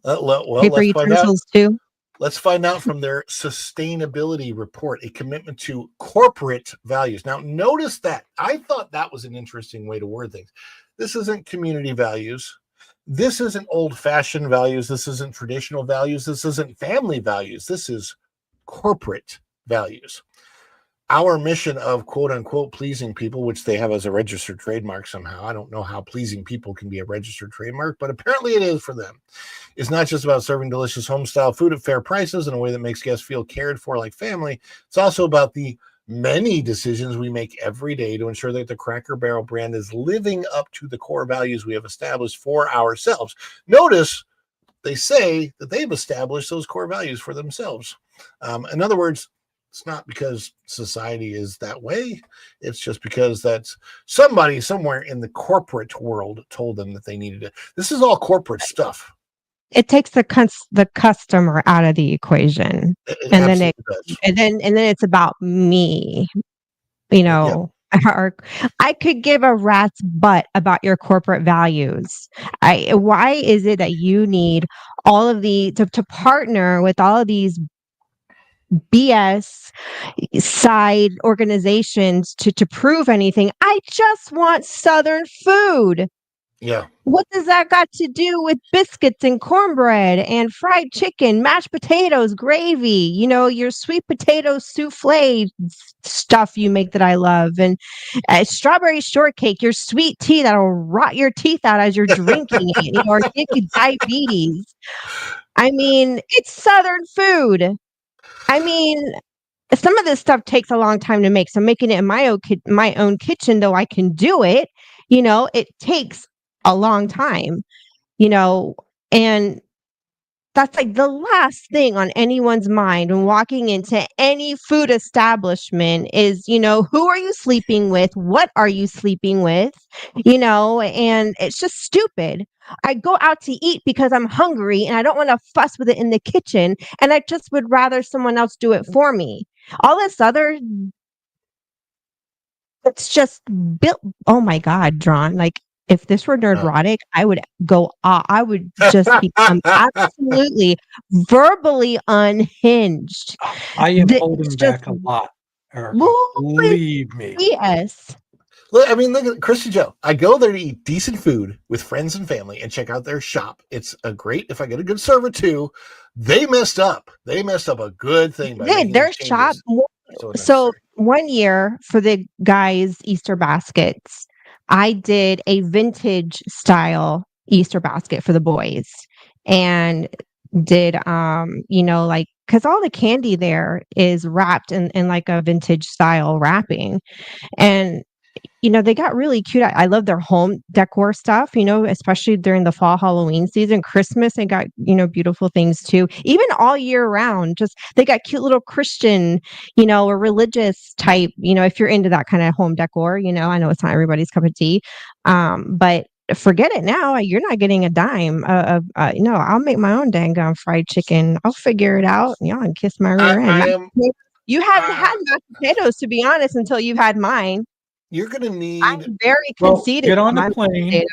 M: Paper utensils too.
C: Let's find out from their sustainability report, a commitment to corporate values. Now, notice that. I thought that was an interesting way to word things. This isn't community values. This isn't old-fashioned values. This isn't traditional values. This isn't family values. This is corporate values. Our mission of quote-unquote pleasing people, which they have as a registered trademark somehow. I don't know how pleasing people can be a registered trademark, but apparently it is for them. It's not just about serving delicious home-style food at fair prices in a way that makes guests feel cared for like family. It's also about the many decisions we make every day to ensure that the Cracker Barrel brand is living up to the core values we have established for ourselves. Notice they say that they've established those core values for themselves. In other words, it's not because society is that way. It's just because that's somebody somewhere in the corporate world told them that they needed it. This is all corporate stuff.
M: It takes the customer out of the equation, and then it's about me. I I could give a rat's butt about your corporate values. Why is it that you need all of to partner with all of these BS side organizations to prove anything? I just want Southern food.
C: Yeah.
M: What does that got to do with biscuits and cornbread and fried chicken, mashed potatoes, gravy, your sweet potato souffle stuff you make that I love, and strawberry shortcake, your sweet tea that'll rot your teeth out as you're drinking it, or give you diabetes. I mean, it's Southern food. I mean, some of this stuff takes a long time to make. So making it in my own kitchen, though I can do it, it takes a long time, and that's like the last thing on anyone's mind when walking into any food establishment is, who are you sleeping with? What are you sleeping with? And it's just stupid. I go out to eat because I'm hungry and I don't want to fuss with it in the kitchen. And I just would rather someone else do it for me. All this other, it's just built. Oh my God, Drawn. Like, if this were Nerdrotic, I would go, I would just become absolutely verbally unhinged.
L: I am holding back a lot, Erica. Believe me.
C: Yes. Look, I mean, look at Christy Joe. I go there to eat decent food with friends and family and check out their shop. It's a great, if I get a good server too. They messed up. They messed up a good thing.
M: Their shop. So one year for the guys' Easter baskets, I did a vintage style Easter basket for the boys, and did, like, cause all the candy there is wrapped in like a vintage style wrapping. And, they got really cute. I love their home decor stuff, especially during the fall Halloween season, Christmas. They got, beautiful things too, even all year round. Just, they got cute little Christian, or religious type, if you're into that kind of home decor, I know it's not everybody's cup of tea. But forget it now. You're not getting a dime I'll make my own dang gum fried chicken. I'll figure it out. Y'all can kiss my rear end. You haven't had mashed potatoes, to be honest, until you've had mine.
C: You're going to need.
M: I'm very conceited.
L: Get on the plane.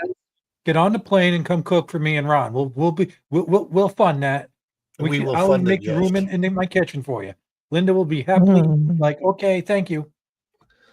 L: Get on the plane and come cook for me and Ron. We'll fund that. I'll make room in my kitchen for you. Linda will be happily like, okay, thank you.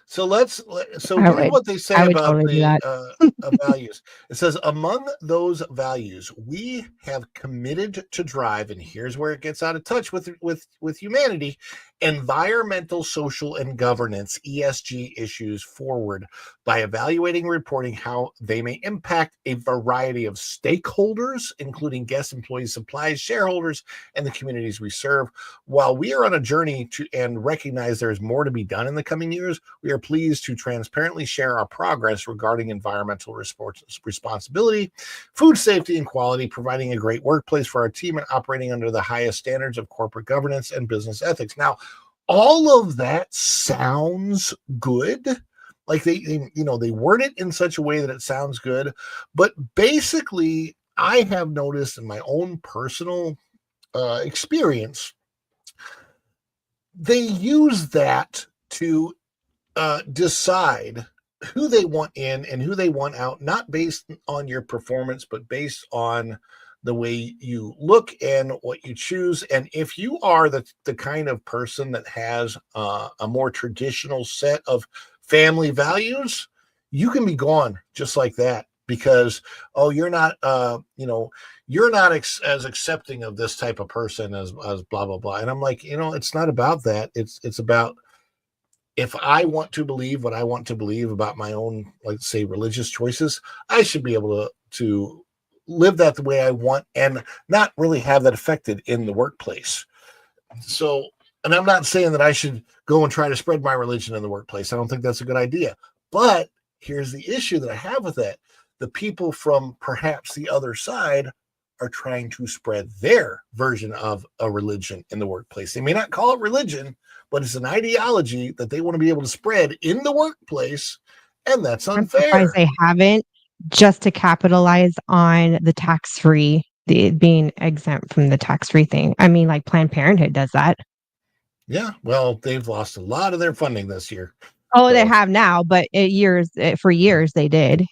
C: So here's what they say about the values. It says, among those values, we have committed to drive, and here's where it gets out of touch with humanity, environmental, social, and governance, ESG issues forward by evaluating and reporting how they may impact a variety of stakeholders, including guests, employees, suppliers, shareholders, and the communities we serve. While we are on a journey and recognize there is more to be done in the coming years, we are pleased to transparently share our progress regarding environmental responsibility, food safety and quality, providing a great workplace for our team, and operating under the highest standards of corporate governance and business ethics. Now, all of that sounds good. Like they word it in such a way that it sounds good. But basically, I have noticed in my own personal experience, they use that to decide who they want in and who they want out, not based on your performance, but based on the way you look and what you choose. And if you are the kind of person that has a more traditional set of family values, you can be gone just like that, because you're not as accepting of this type of person as blah blah blah. And I'm like, it's not about that. It's about, if I want to believe what I want to believe about my own, like, say, religious choices, I should be able to live that the way I want and not really have that affected in the workplace. So, and I'm not saying that I should go and try to spread my religion in the workplace. I don't think that's a good idea. But here's the issue that I have with that. The people from perhaps the other side are trying to spread their version of a religion in the workplace. They may not call it religion, but it's an ideology that they want to be able to spread in the workplace, and that's unfair.
M: I'm surprised they haven't, just to capitalize on the tax-free, being exempt from the tax-free thing. I mean, like Planned Parenthood does that.
C: Yeah, well, they've lost a lot of their funding this year.
M: Oh, they
C: So-
M: have now, but for years they did,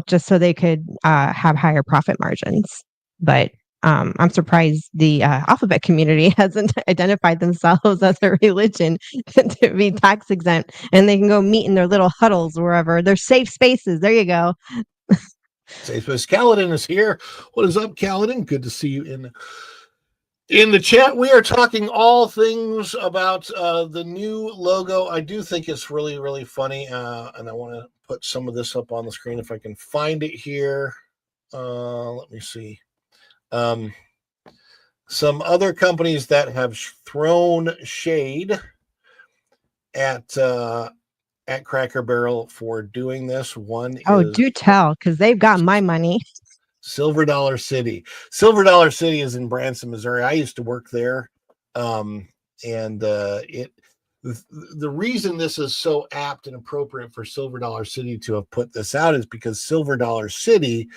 M: just so they could have higher profit margins. But I'm surprised the alphabet community hasn't identified themselves as a religion to be tax exempt, and they can go meet in their little huddles wherever. They're safe spaces. There you go.
C: Safe Space. Kaladin is here. What is up, Kaladin? Good to see you in the chat. We are talking all things about the new logo. I do think it's really, really funny, and I want to put some of this up on the screen if I can find it here. Let me see. Some other companies that have thrown shade at Cracker Barrel for doing this. One
M: Oh,
C: is
M: do tell, because they've got my money.
C: Silver Dollar City. Silver Dollar City is in Branson, Missouri. I used to work there, and the reason this is so apt and appropriate for Silver Dollar City to have put this out is because Silver Dollar City,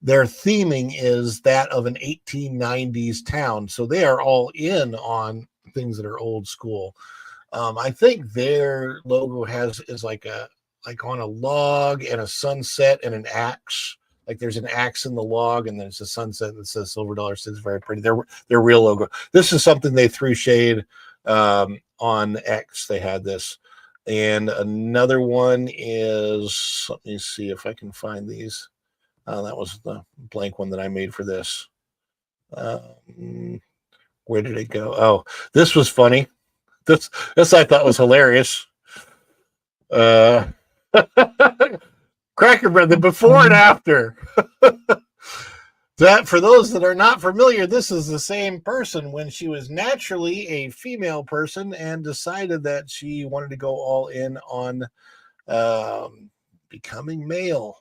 C: their theming is that of an 1890s town, so they are all in on things that are old school. I think their logo is like on a log and a sunset and an axe. Like there's an axe in the log, and then it's a sunset that says Silver Dollar City. It's very pretty. Their real logo. This is something they threw shade on X. They had this, and another one is. Let me see if I can find these. That was the blank one that I made for this. Where did it go? Oh, this was funny. This I thought was hilarious. Cracker Barrel, the before and after. That, for those that are not familiar, this is the same person when she was naturally a female person and decided that she wanted to go all in on becoming male.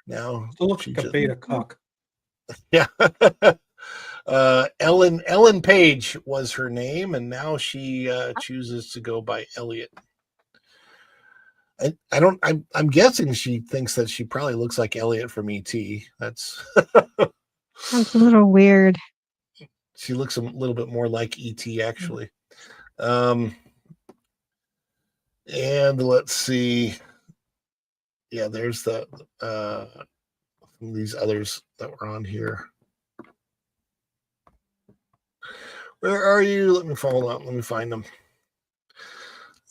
C: Now,
L: It looks like a beta cock.
C: Yeah. Ellen Page was her name, and now she chooses to go by Elliot. I'm guessing she thinks that she probably looks like Elliot from E.T. That's
M: That's a little weird.
C: She looks a little bit more like E.T. actually. And let's see. Yeah, there's these others that were on here. Where are you? Let me follow up. Let me find them.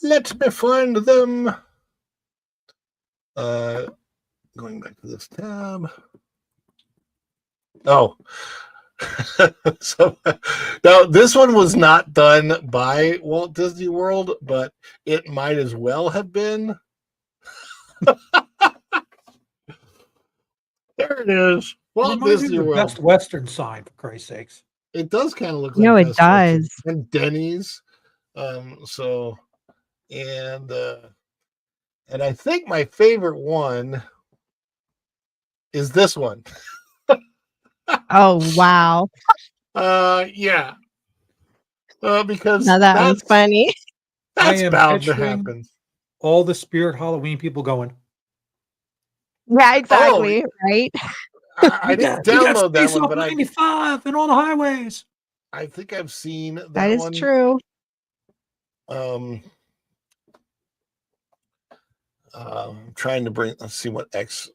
C: Let me find them. Going back to this tab. Oh. So now this one was not done by Walt Disney World, but it might as well have been. There it is. Walt Disney World.
L: Best Western sign, for Christ's sakes.
C: It does kind of look like
M: No, it
C: Best Western.
M: does.
C: And Denny's. And I think my favorite one is this one.
M: Oh, wow.
C: Yeah. Because
M: Now that one's funny.
C: That's
L: I am
C: bound to
L: picturing
C: happen.
L: all the Spirit Halloween people going.
M: Yeah, exactly. Right.
C: I didn't download that one, but
L: 95 and all the highways.
C: I think I've seen that,
M: That is
C: one.
M: true.
C: I'm trying to bring. Let's see what X.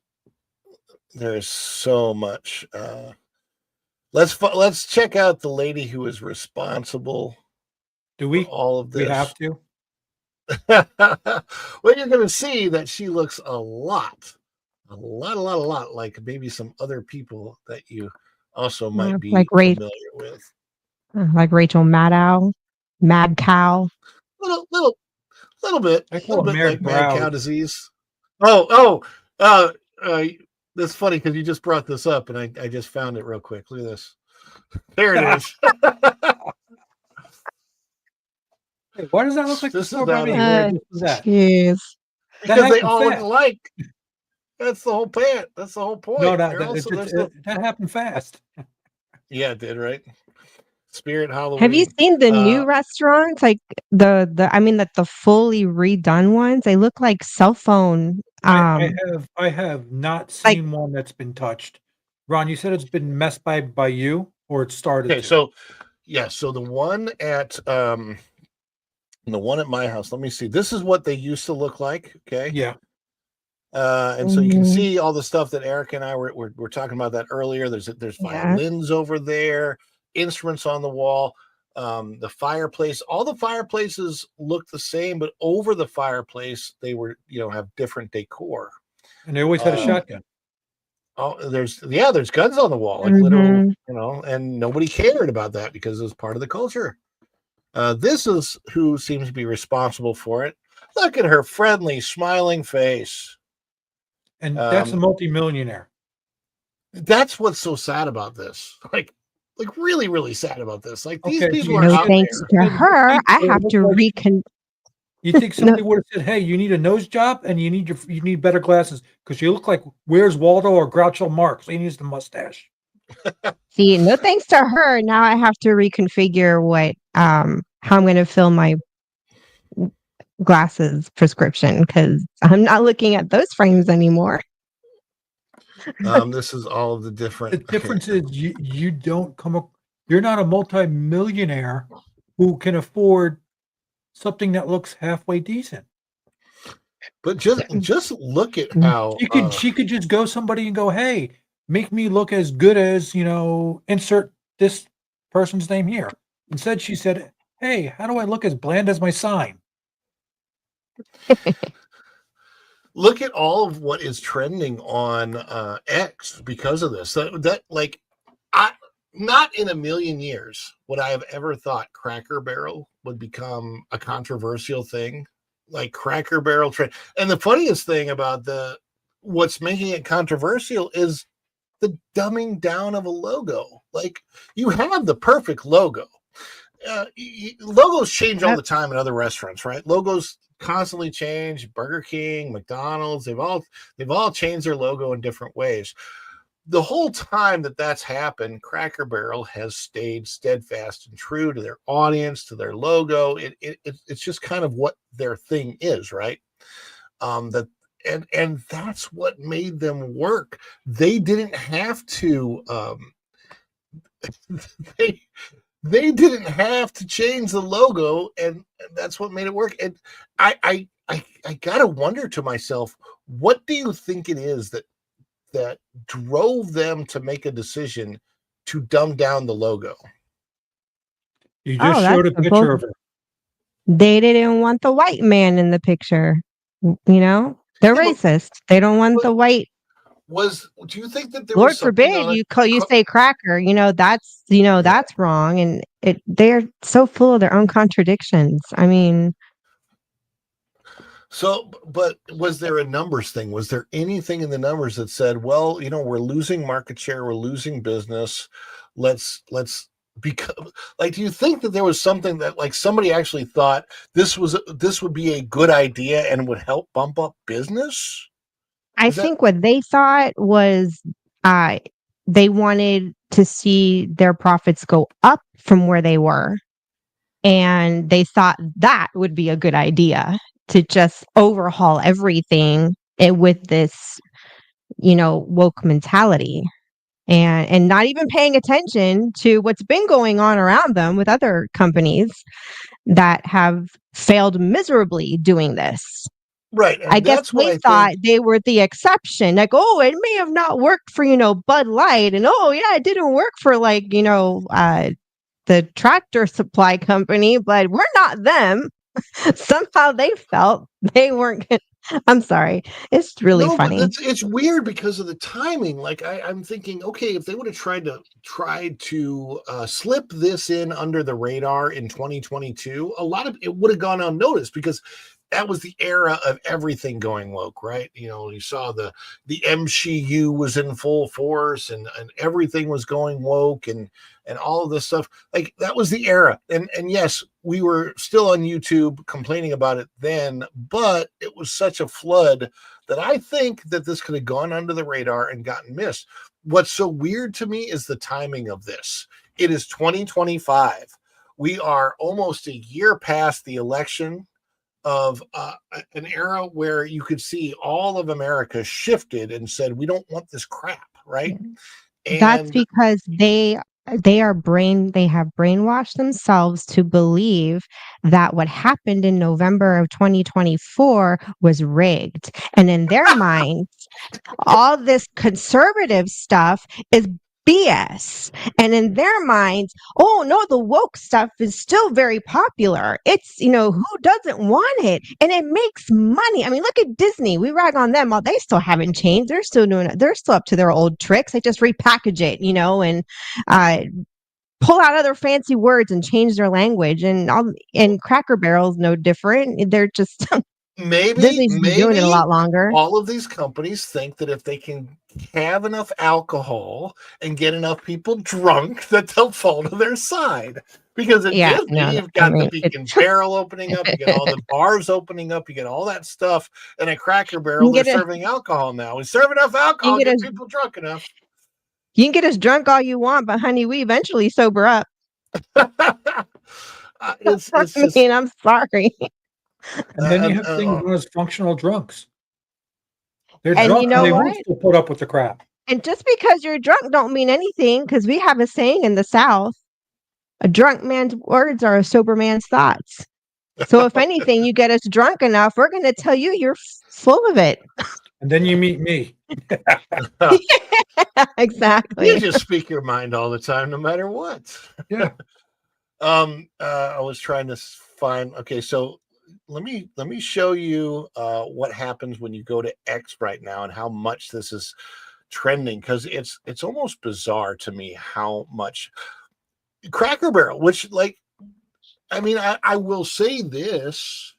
C: There's so much. Let's check out the lady who is responsible.
L: Do we?
C: For all of this.
L: We have to.
C: Well, you're going to see that she looks a lot like maybe some other people that you also might be
M: like
C: familiar with.
M: Like Rachel Maddow, Mad Cow.
C: Little bit.
L: I
C: A
L: call
C: little bit
L: Mary
C: like mad cow
L: Brown.
C: disease. That's funny because you just brought this up, and I just found it real quick. Look at this. There it is.
L: Hey, why does that look like
C: This
L: the
C: is down
L: Strawberry
C: here.
L: Where is that?
M: Jeez.
C: Because they
L: happened
C: all look
L: fast.
C: alike. That's the whole point. That's the whole point.
L: No,
C: They're also- there's no-
L: that happened fast.
C: Yeah, it did, right? Spirit Halloween.
M: Have you seen the new restaurants? Like the fully redone ones? They look like cell phone.
L: I have not seen one that's been touched. Ron, you said it's been messed by you, or it started.
C: Okay,
L: to?
C: so the one at And the one at my house, let me see. This is what they used to look like. Okay.
L: Yeah.
C: And so you can see all the stuff that Eric and I were talking about that earlier. There's violins over there, instruments on the wall, the fireplace. All the fireplaces look the same, but over the fireplace they were, have different decor.
L: And they always had a shotgun.
C: Oh, there's guns on the wall, like literal, and nobody cared about that because it was part of the culture. This is who seems to be responsible for it. Look at her friendly, smiling face.
L: And that's a multimillionaire.
C: That's what's so sad about this. Like really, really sad about this. Like these
L: Okay,
C: people are
M: No
C: out
M: thanks
C: there.
M: to her, I have to
L: You think somebody would have said, "Hey, you need a nose job and you need better glasses because you look like Where's Waldo or Groucho Marx. He needs the mustache."
M: See, no thanks to her. Now I have to reconfigure how I'm going to fill my glasses prescription because I'm not looking at those frames anymore.
C: This is all of the different.
L: The difference is you don't come up. You're not a multimillionaire who can afford something that looks halfway decent.
C: But just look at how
L: she could just go somebody and go, "Hey, make me look as good as insert this person's name here." Instead, she said, "Hey, how do I look as bland as my sign?"
C: Look at all of what is trending on X because of this. Not in a million years would I have ever thought Cracker Barrel would become a controversial thing, like Cracker Barrel trend. And the funniest thing about what's making it controversial is the dumbing down of a logo. Like you have the perfect logo. Logos change all the time in other restaurants, right? Logos constantly change. Burger King, McDonald's, they've all changed their logo in different ways. The whole time that's happened, Cracker Barrel has stayed steadfast and true to their audience, to their logo. It's just kind of what their thing is, right? And that's what made them work. They didn't have to. They didn't have to change the logo, and that's what made it work. And I gotta wonder to myself, what do you think it is that drove them to make a decision to dumb down the logo?
L: You just showed a picture of her.
M: They didn't want the white man in the picture. They're racist. They don't want the white.
C: Do you think that there
M: Lord
C: was something
M: forbid you say cracker? That's wrong, and they're so full of their own contradictions. I mean.
C: So, but was there a numbers thing? Was there anything in the numbers that said, well, we're losing market share, we're losing business. Let's become like, do you think that there was something that like somebody actually thought this would be a good idea and would help bump up business?
M: I think what they thought was they wanted to see their profits go up from where they were. And they thought that would be a good idea to just overhaul everything with this, woke mentality and not even paying attention to what's been going on around them with other companies that have failed miserably doing this.
C: Right.
M: I guess they thought they were the exception. Like, oh, it may have not worked for, Bud Light. And oh, yeah, it didn't work for the tractor supply company, but we're not them. Somehow they felt they weren't good. I'm sorry. It's really funny.
C: It's weird because of the timing. Like I'm thinking, okay, if they would have tried to slip this in under the radar in 2022, a lot of it would have gone unnoticed because that was the era of everything going woke, right? You saw the MCU was in full force and everything was going woke and all of this stuff. Like that was the era. And yes, we were still on YouTube complaining about it then, but it was such a flood that I think that this could have gone under the radar and gotten missed. What's so weird to me is the timing of this. It is 2025. We are almost a year past the election of an era where you could see all of America shifted and said, we don't want this crap, right?
M: And that's because they they have brainwashed themselves to believe that what happened in November of 2024 was rigged. And in their minds, all this conservative stuff is BS. And in their minds, oh no, the woke stuff is still very popular. It's, who doesn't want it? And it makes money. I mean, look at Disney. We rag on them. Well, they still haven't changed. They're still doing it. They're still up to their old tricks. They just repackage it, and pull out other fancy words and change their language. And Cracker Barrel's no different. They're just Disney's been doing it a lot longer.
C: All of these companies think that if they can have enough alcohol and get enough people drunk, that they'll fall to their side. Because at Disney, you've got the Beacon Barrel opening up, you get all the bars opening up, you get all that stuff. And at Cracker Barrel, they're serving alcohol now. We serve enough alcohol to get people drunk enough.
M: You can get us drunk all you want, but honey, we eventually sober up. I'm sorry.
L: And then you have things known as functional drunks. They're
M: and
L: drunk
M: you know
L: and they
M: what?
L: won't still put up with the crap.
M: And just because you're drunk don't mean anything, because we have a saying in the South, a drunk man's words are a sober man's thoughts. So if anything, you get us drunk enough, we're going to tell you you're full of it.
L: And then you meet me.
M: Exactly.
C: You just speak your mind all the time, no matter what.
L: Yeah.
C: I was trying to find. Okay, so let me show you what happens when you go to X right now and how much this is trending, because it's almost bizarre to me how much Cracker Barrel, which I will say this.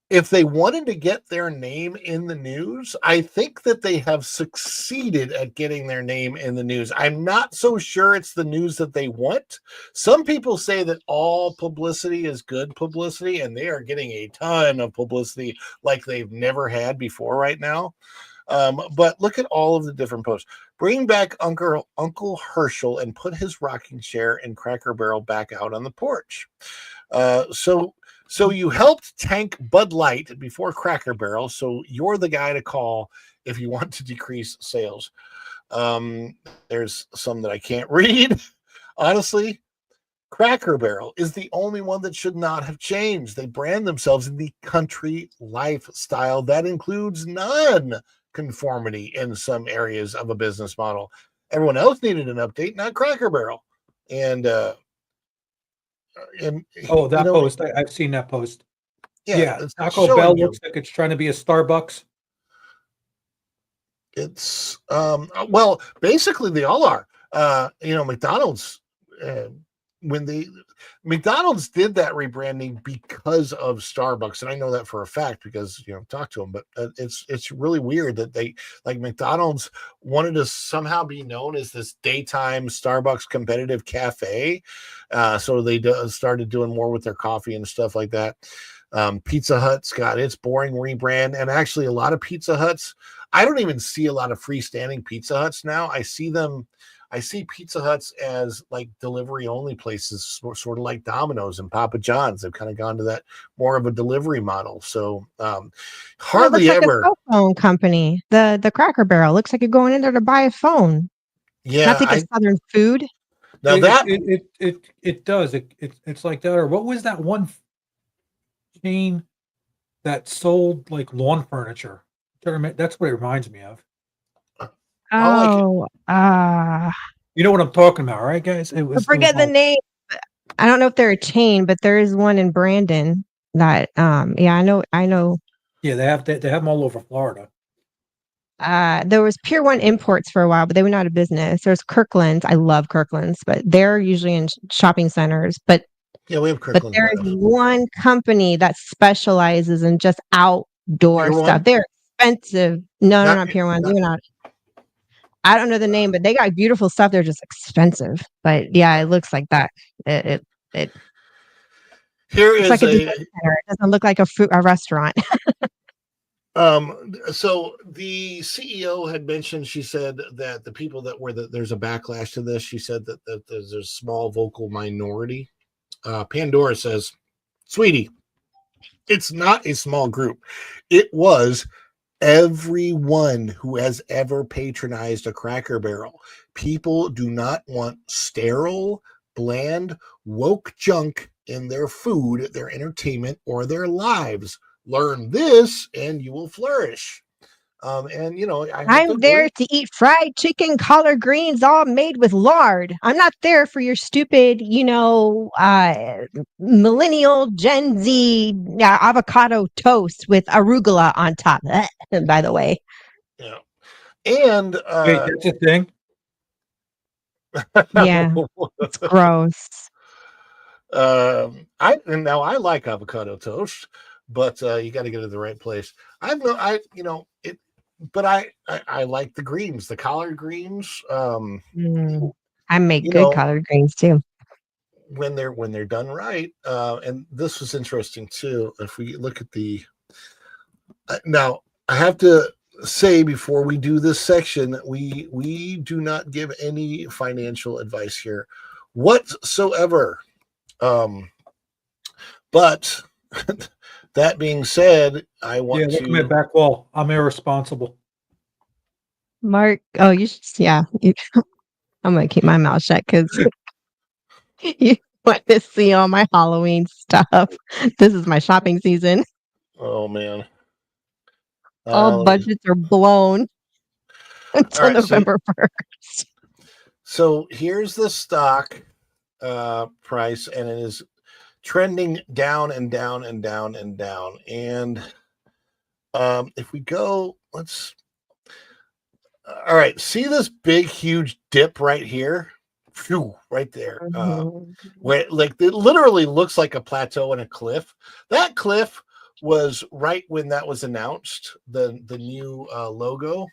C: If they wanted to get their name in the news, I think that they have succeeded at getting their name in the news. I'm not so sure it's the news that they want. Some people say that all publicity is good publicity, and they are getting a ton of publicity like they've never had before right now. But look at all of the different posts. Bring back Uncle Herschel and put his rocking chair and Cracker Barrel back out on the porch. So you helped tank Bud Light before Cracker Barrel, so you're the guy to call if you want to decrease sales. There's some that I can't read. Honestly, Cracker Barrel is the only one that should not have changed. They brand themselves in the country lifestyle. That includes non-conformity in some areas of a business model. Everyone else needed an update, not Cracker Barrel. And
L: that post, I've seen that post. Yeah, Taco Bell looks like it's trying to be a Starbucks.
C: It's well, basically they all are. McDonald's McDonald's did that rebranding because of Starbucks, and I know that for a fact because talk to them. But it's really weird that they, like, McDonald's wanted to somehow be known as this daytime Starbucks competitive cafe, so they started doing more with their coffee and stuff like that. Pizza Hut's got its boring rebrand, and actually a lot of Pizza Huts, I don't even see a lot of freestanding Pizza Huts now. I see Pizza Huts as like delivery only places, sort of like Domino's and Papa John's. They've kind of gone to that more of a delivery model. So hardly
M: it looks
C: ever.
M: Like a cell phone company. The Cracker Barrel looks like you're going in there to buy a phone.
C: Yeah,
M: not think it's Southern food.
C: Now
L: it does. It's like that. Or what was that one chain that sold like lawn furniture? That's what it reminds me of.
M: Oh,
L: you know what I'm talking about, right, guys?
M: I forget the name. I don't know if they're a chain, but there is one in Brandon that, I know.
L: Yeah, they have them all over Florida.
M: There was Pier 1 Imports for a while, but they went out of business. There's Kirkland's. I love Kirkland's, but they're usually in shopping centers. But
C: yeah, we have Kirkland's.
M: But there is one company that specializes in just outdoor stuff. They're expensive. No, not Pier 1. They're not. I don't know the name, but they got beautiful stuff. They're just expensive. But yeah, it looks like that. It
C: Here is
M: like a center. It doesn't look like a restaurant.
C: So the CEO had mentioned, she said that the people that were there's a backlash to this. She said that there's a small vocal minority. Pandora says, sweetie, it's not a small group. It was Everyone who has ever patronized a Cracker Barrel, people do not want sterile, bland, woke junk in their food, their entertainment, or their lives. Learn this and you will flourish. And you know,
M: I'm there to eat fried chicken, collard greens, all made with lard. I'm not there for your stupid, millennial Gen Z avocado toast with arugula on top. By the way,
C: yeah. And
L: wait, that's a thing.
M: Yeah, it's gross.
C: I like avocado toast, but you got to get it to the right place. But I like the greens, the collard greens.
M: I make good collard greens too.
C: When they're done right. And this was interesting too. If we look at the now, I have to say before we do this section that we do not give any financial advice here whatsoever. But that being said, I want
L: look at my back wall. I'm irresponsible.
M: Mark, I'm gonna keep my mouth shut because you want to see all my Halloween stuff. This is my shopping season.
C: Oh man.
M: All budgets are blown until November 1st.
C: So here's the stock price, and it is trending down and down and down and down. And if we go, all right, see this big, huge dip right here? Phew, right there. Where like it literally looks like a plateau and a cliff. That cliff was right when that was announced, the new logo.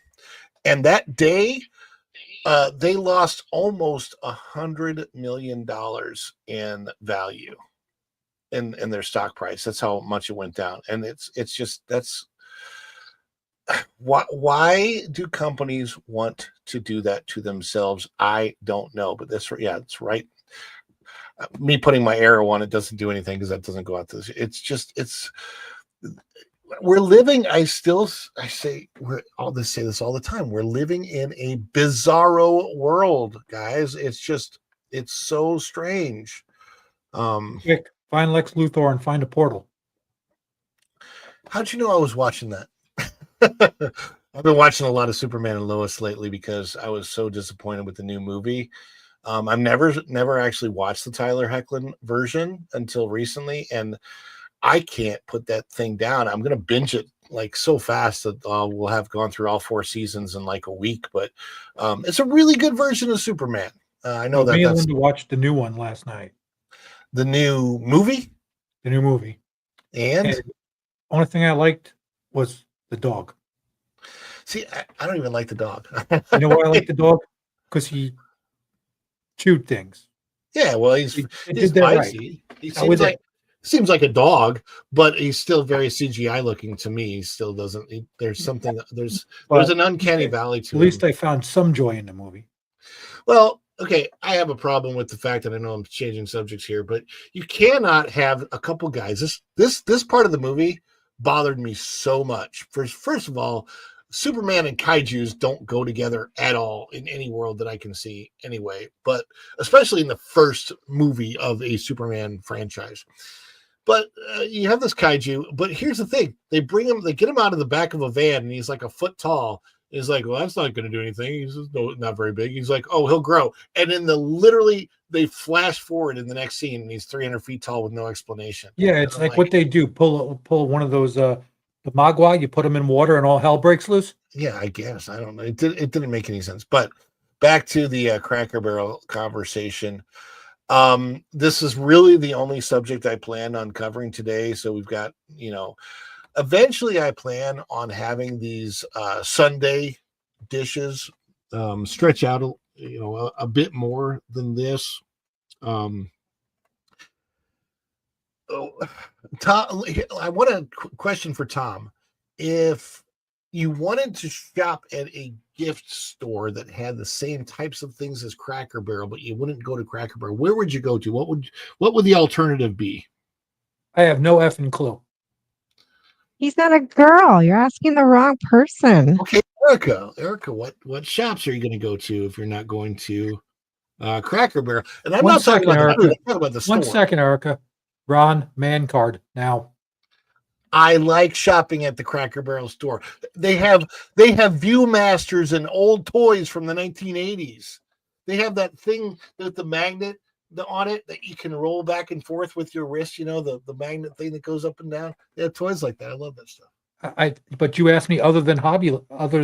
C: And that day, they lost almost $100 million in value in their stock price. That's how much it went down. And it's just, that's why do companies want to do that to themselves? I don't know, but it's right. Me putting my arrow on it doesn't do anything because that doesn't go out to this. We're living, I say this all the time. We're living in a bizarro world, guys. It's so strange.
L: Quick, find Lex Luthor and find a portal.
C: How'd you know I was watching that? I've been watching a lot of Superman and Lois lately because I was so disappointed with the new movie. I've never actually watched the Tyler Hoechlin version until recently, and I can't put that thing down. I'm going to binge it like so fast that we'll have gone through all 4 seasons in like a week. But it's a really good version of Superman. I know that.
L: Me and Linda watched the new one last night.
C: The new movie.
L: And only thing I liked was the dog.
C: See, I don't even like the dog.
L: You know why I like the dog? Because he chewed things.
C: Yeah, well, he's spicy. Right. He seems like a dog, but he's still very CGI looking to me. He still doesn't. There's something. There's an uncanny valley to it.
L: At least I found some joy in the movie.
C: Well, okay, I have a problem with the fact that I know I'm changing subjects here, but you cannot have a couple guys. This part of the movie bothered me so much. First of all, Superman and kaijus don't go together at all in any world that I can see anyway, but especially in the first movie of a Superman franchise. But you have this kaiju, but here's the thing. They get him out of the back of a van, and he's like a foot tall. He's like, well, that's not going to do anything. He's just not very big. He's like, oh, he'll grow. And then they flash forward in the next scene, and he's 300 feet tall with no explanation.
L: Yeah, it's like what they do. Pull one of those, the magua, you put them in water, and all hell breaks loose.
C: Yeah, I guess. I don't know. It didn't make any sense. But back to the Cracker Barrel conversation. This is really the only subject I planned on covering today. So we've got, eventually I plan on having these Sunday dishes stretch out a bit more than this. Tom, I want a question for Tom. If you wanted to shop at a gift store that had the same types of things as Cracker Barrel, but you wouldn't go to Cracker Barrel, where would you go to? What would the alternative be?
L: I have no effing clue.
M: He's not a girl. You're asking the wrong person.
C: Okay, Erica, what shops are you going to go to if you're not going to Cracker Barrel? And I'm not talking about the food, I'm talking about the store.
L: 1 second, Erica. Ron, man card now.
C: I like shopping at the Cracker Barrel store. They have Viewmasters and old toys from the 1980s. They have that thing with the magnet on it that you can roll back and forth with your wrist. You know, the magnet thing that goes up and down. They have toys like that. I love that stuff.
L: But you asked me other than Hobby Lobby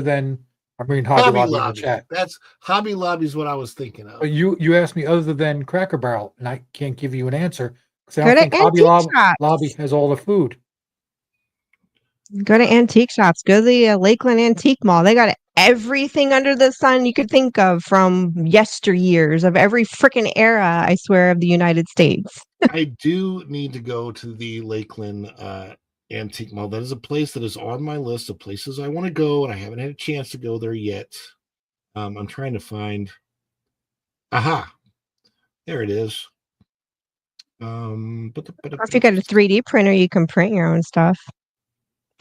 L: in the chat.
C: That's Hobby Lobby is what I was thinking of.
L: But you asked me other than Cracker Barrel, and I can't give you an answer because I
M: Go
L: don't
M: to
L: think Hobby
M: Antique
L: Lobby has all the food.
M: Go to antique shops. Go to the Lakeland Antique Mall. They got everything under the sun you could think of from yesteryears of every freaking era, I swear, of the United States.
C: I do need to go to the Lakeland Antique Mall. That is a place that is on my list of places I want to go, and I haven't had a chance to go there yet. I'm trying to find. Aha, there it is.
M: Or if you got a 3D printer, you can print your own stuff,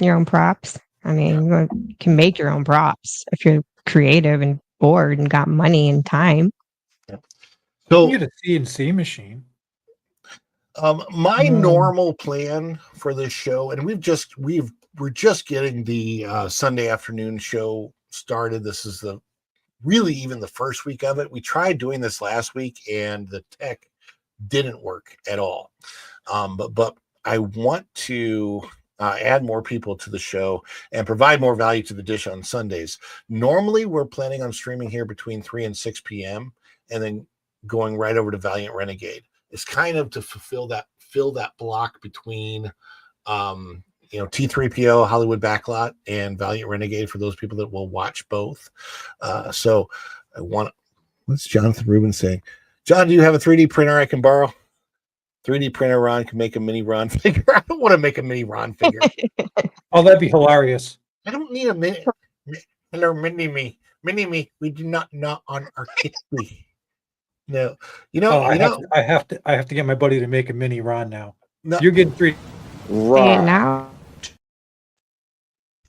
M: your own props. I mean, you can make your own props if you're creative and bored and got money and time.
C: So
L: you get a CNC machine.
C: My normal plan for this show, and we're just getting the Sunday afternoon show started. This is really even the first week of it. We tried doing this last week, and the tech didn't work at all. But I want to add more people to the show and provide more value to the dish on Sundays. Normally, we're planning on streaming here between 3 and 6 p.m. and then going right over to Valiant Renegade. It's kind of to fill that block between T3PO, Hollywood Backlot, and Valiant Renegade for those people that will watch both. So I want. What's Jonathan Rubin saying? John, do you have a 3D printer I can borrow? 3D printer Ron can make a mini Ron figure. I don't want to make a mini Ron figure.
L: Oh, that'd be hilarious.
C: I don't need a mini. Hello, mini me. Mini me. We do not know on our history. No,
L: I have to get my buddy to make a mini Ron now.
C: No.
L: You're getting 3.
M: Right now.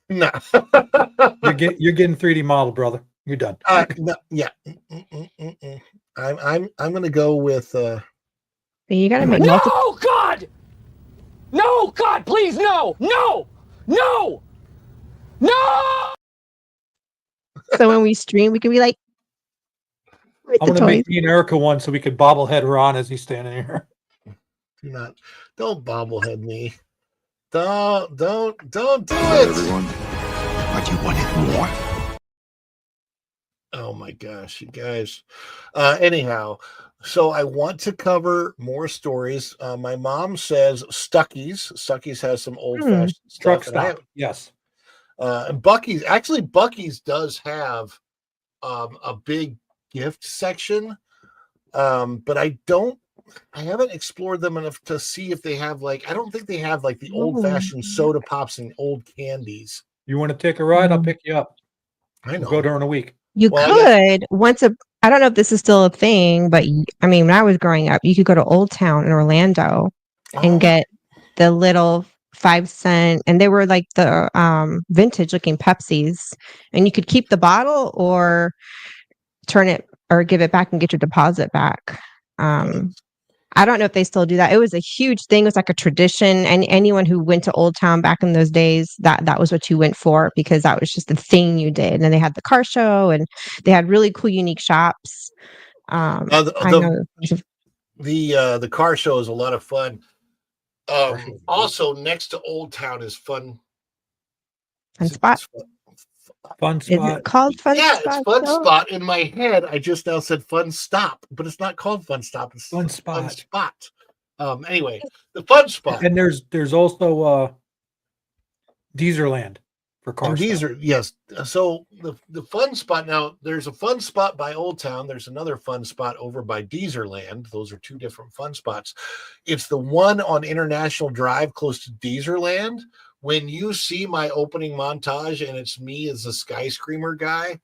C: No.
L: You're getting 3D model, brother. You're done.
C: No, yeah. I'm gonna go with.
M: You gotta make
K: No, God! No, God, please, no! No! No! No!
M: So when we stream, we can be like,
L: I'm gonna make me and Erica one so we could bobblehead Ron as he's standing here.
C: Don't bobblehead me. Don't do it.
E: Everyone, like you wanted more.
C: Oh my gosh, you guys. Anyhow, so I want to cover more stories. My mom says Stuckey's. Stuckey's has some old-fashioned
L: Truck
C: stuff.
L: stop. Yes.
C: And Buc-ee's does have a big gift section, but I haven't explored them enough to see if they have I don't think they have the old-fashioned soda pops and old candies.
L: You want to take a ride? I'll pick you up.
C: I know.
L: We'll go during a week.
M: You could I don't know if this is still a thing, but I mean, when I was growing up, you could go to Old Town in Orlando and get the little 5-cent, and they were like the vintage looking Pepsis, and you could keep the bottle or turn it or give it back and get your deposit back. I don't know if they still do that. It was a huge thing. It was like a tradition. And anyone who went to Old Town back in those days, that was what you went for, because that was just the thing you did. And then they had the car show, and they had really cool, unique shops.
C: The car show is a lot of fun. Also, next to Old Town is Fun
M: Spot.
L: Fun Spot.
M: Is it called Fun Spot?
C: Yeah, it's Fun Spot. In my head, I just now said Fun Stop, but it's not called Fun Stop. It's
L: Fun Spot.
C: Fun Spot. Anyway, the Fun Spot.
L: And there's also Deezerland for cars.
C: Yes. So the Fun Spot, now there's a Fun Spot by Old Town. There's another Fun Spot over by Deezerland. Those are two different Fun Spots. It's the one on International Drive close to Deezerland when you see my opening montage and it's me as the Skyscreamer guy,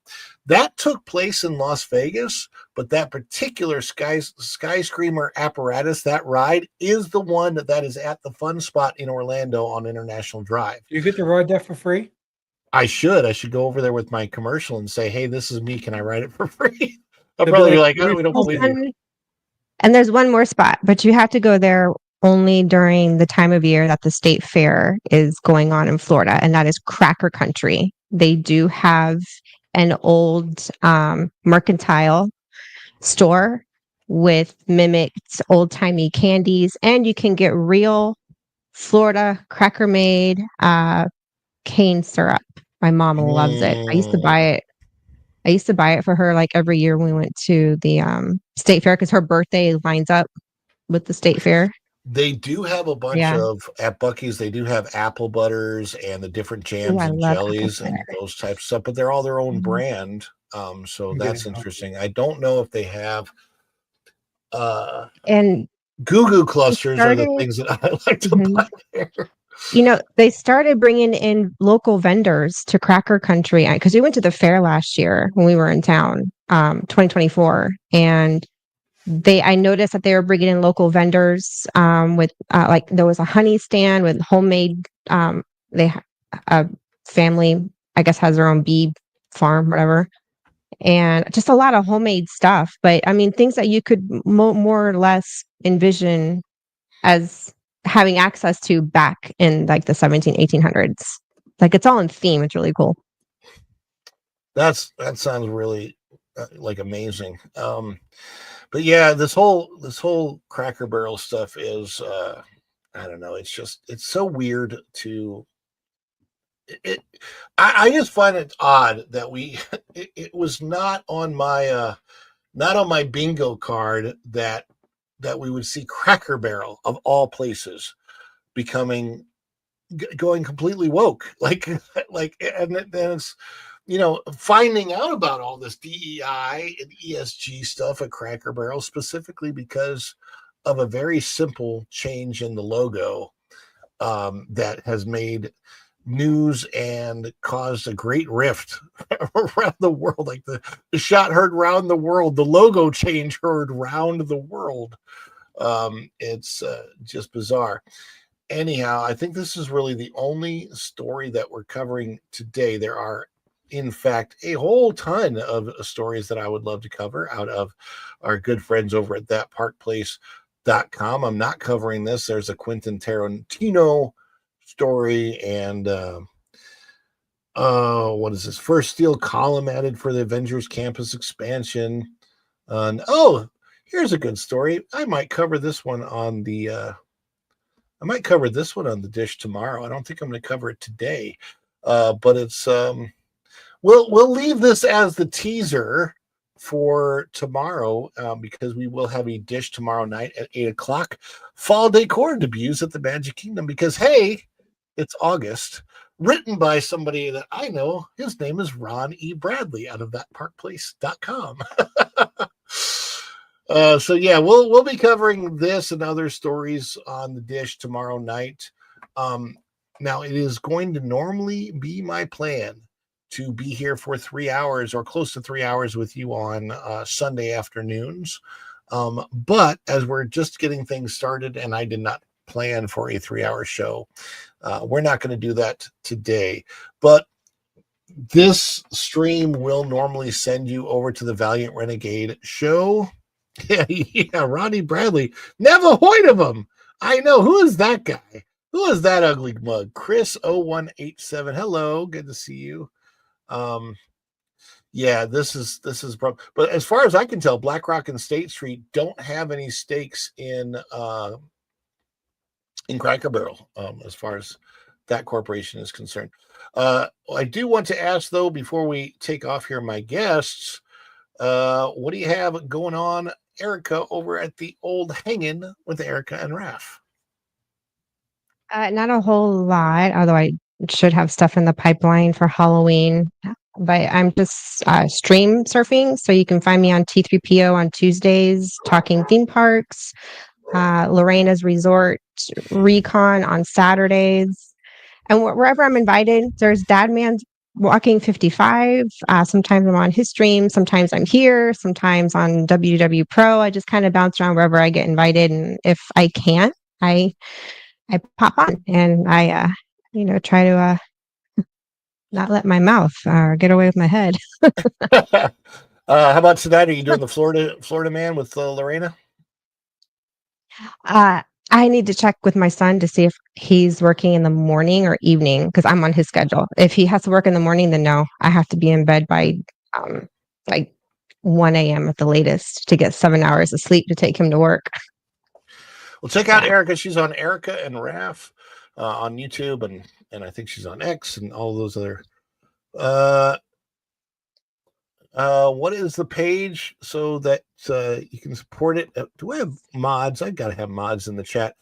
C: that took place in Las Vegas, but that particular Skyscreamer apparatus, that ride, is the one that is at the fun spot in Orlando on International Drive.
L: You get to ride that for free?
C: I should go over there with my commercial and say, hey, this is me. Can I ride it for free? I'll probably be like, oh, we don't believe you.
M: And there's one more spot, but you have to go there only during the time of year that the state fair is going on in Florida, and that is Cracker Country. They do have an old mercantile store with mimicked old-timey candies, and you can get real Florida cracker made cane syrup. My mom loves it. I used to buy it. I used to buy it for her like every year when we went to the state fair, because her birthday lines up with the state fair.
C: They do have a bunch of, at Buc-ee's, they do have apple butters and the different jams and jellies and those types of stuff, but they're all their own brand. So that's interesting. I don't know if they have
M: and
C: Goo Goo clusters are the things that I like to buy there.
M: You know, they started bringing in local vendors to Cracker Country, because we went to the fair last year when we were in town, 2024, and I noticed that they were bringing in local vendors with like there was a honey stand with homemade. A family, I guess, has their own bee farm, whatever, and just a lot of homemade stuff. But I mean, things that you could more or less envision as having access to back in like the 1800s. Like, it's all in theme. It's really cool.
C: That sounds really like amazing. But yeah, this whole Cracker Barrel stuff is I don't know, it's so weird to I just find it odd that it was not on my bingo card that we would see Cracker Barrel, of all places, going completely woke. Like and then it's, finding out about all this DEI and ESG stuff at Cracker Barrel, specifically because of a very simple change in the logo that has made news and caused a great rift around the world. Like the shot heard round the world, the logo change heard round the world. It's just bizarre. Anyhow, I think this is really the only story that we're covering today. There are, in fact, a whole ton of stories that I would love to cover out of our good friends over at thatparkplace.com. I'm not covering this. There's a Quentin Tarantino story, and what is this? First steel column added for the Avengers campus expansion. And here's a good story. I might cover this one on the dish tomorrow. I don't think I'm going to cover it today, but it's we'll leave this as the teaser for tomorrow, because we will have a dish tomorrow night at 8:00. Fall decor debuts at the Magic Kingdom, because hey, it's August. Written by somebody that I know. His name is Ron E. Bradley out of thatparkplace.com. So yeah, we'll be covering this and other stories on the dish tomorrow night. Now, it is going to normally be my plan to be here for 3 hours or close to 3 hours with you on Sunday afternoons. But as we're just getting things started, and I did not plan for a 3-hour show, we're not going to do that today. But this stream will normally send you over to the Valiant Renegade show. Yeah, Ronnie Bradley. Never heard of him. I know. Who is that guy? Who is that ugly mug? Chris 0187. Hello, good to see you. Yeah, this is but as far as I can tell, Black Rock and State Street don't have any stakes in Cracker Barrel, as far as that corporation is concerned. I do want to ask, though, before we take off here, my guests, what do you have going on, Erica, over at the Old Hangin' with Erica and Raph?
M: Not a whole lot, although I should have stuff in the pipeline for Halloween. But I'm just stream surfing, so you can find me on T3PO on Tuesdays, talking theme parks, Lorena's Resort Recon on Saturdays, and wherever I'm invited, there's Dad Man's Walking 55. Sometimes I'm on his stream. Sometimes I'm here. Sometimes on WW Pro. I just kind of bounce around wherever I get invited, and if I can't, I pop on and I try to not let my mouth get away with my head.
C: How about tonight? Are you doing the Florida Man with Lorena?
M: I need to check with my son to see if he's working in the morning or evening because I'm on his schedule. If he has to work in the morning, then no, I have to be in bed by like 1 a.m. at the latest to get 7 hours of sleep to take him to work.
C: Well, check out Erica. She's on Erica and Raph on YouTube, and I think she's on X and all those other. What is the page so that you can support it? Do I have mods? I've got to have mods in the chat.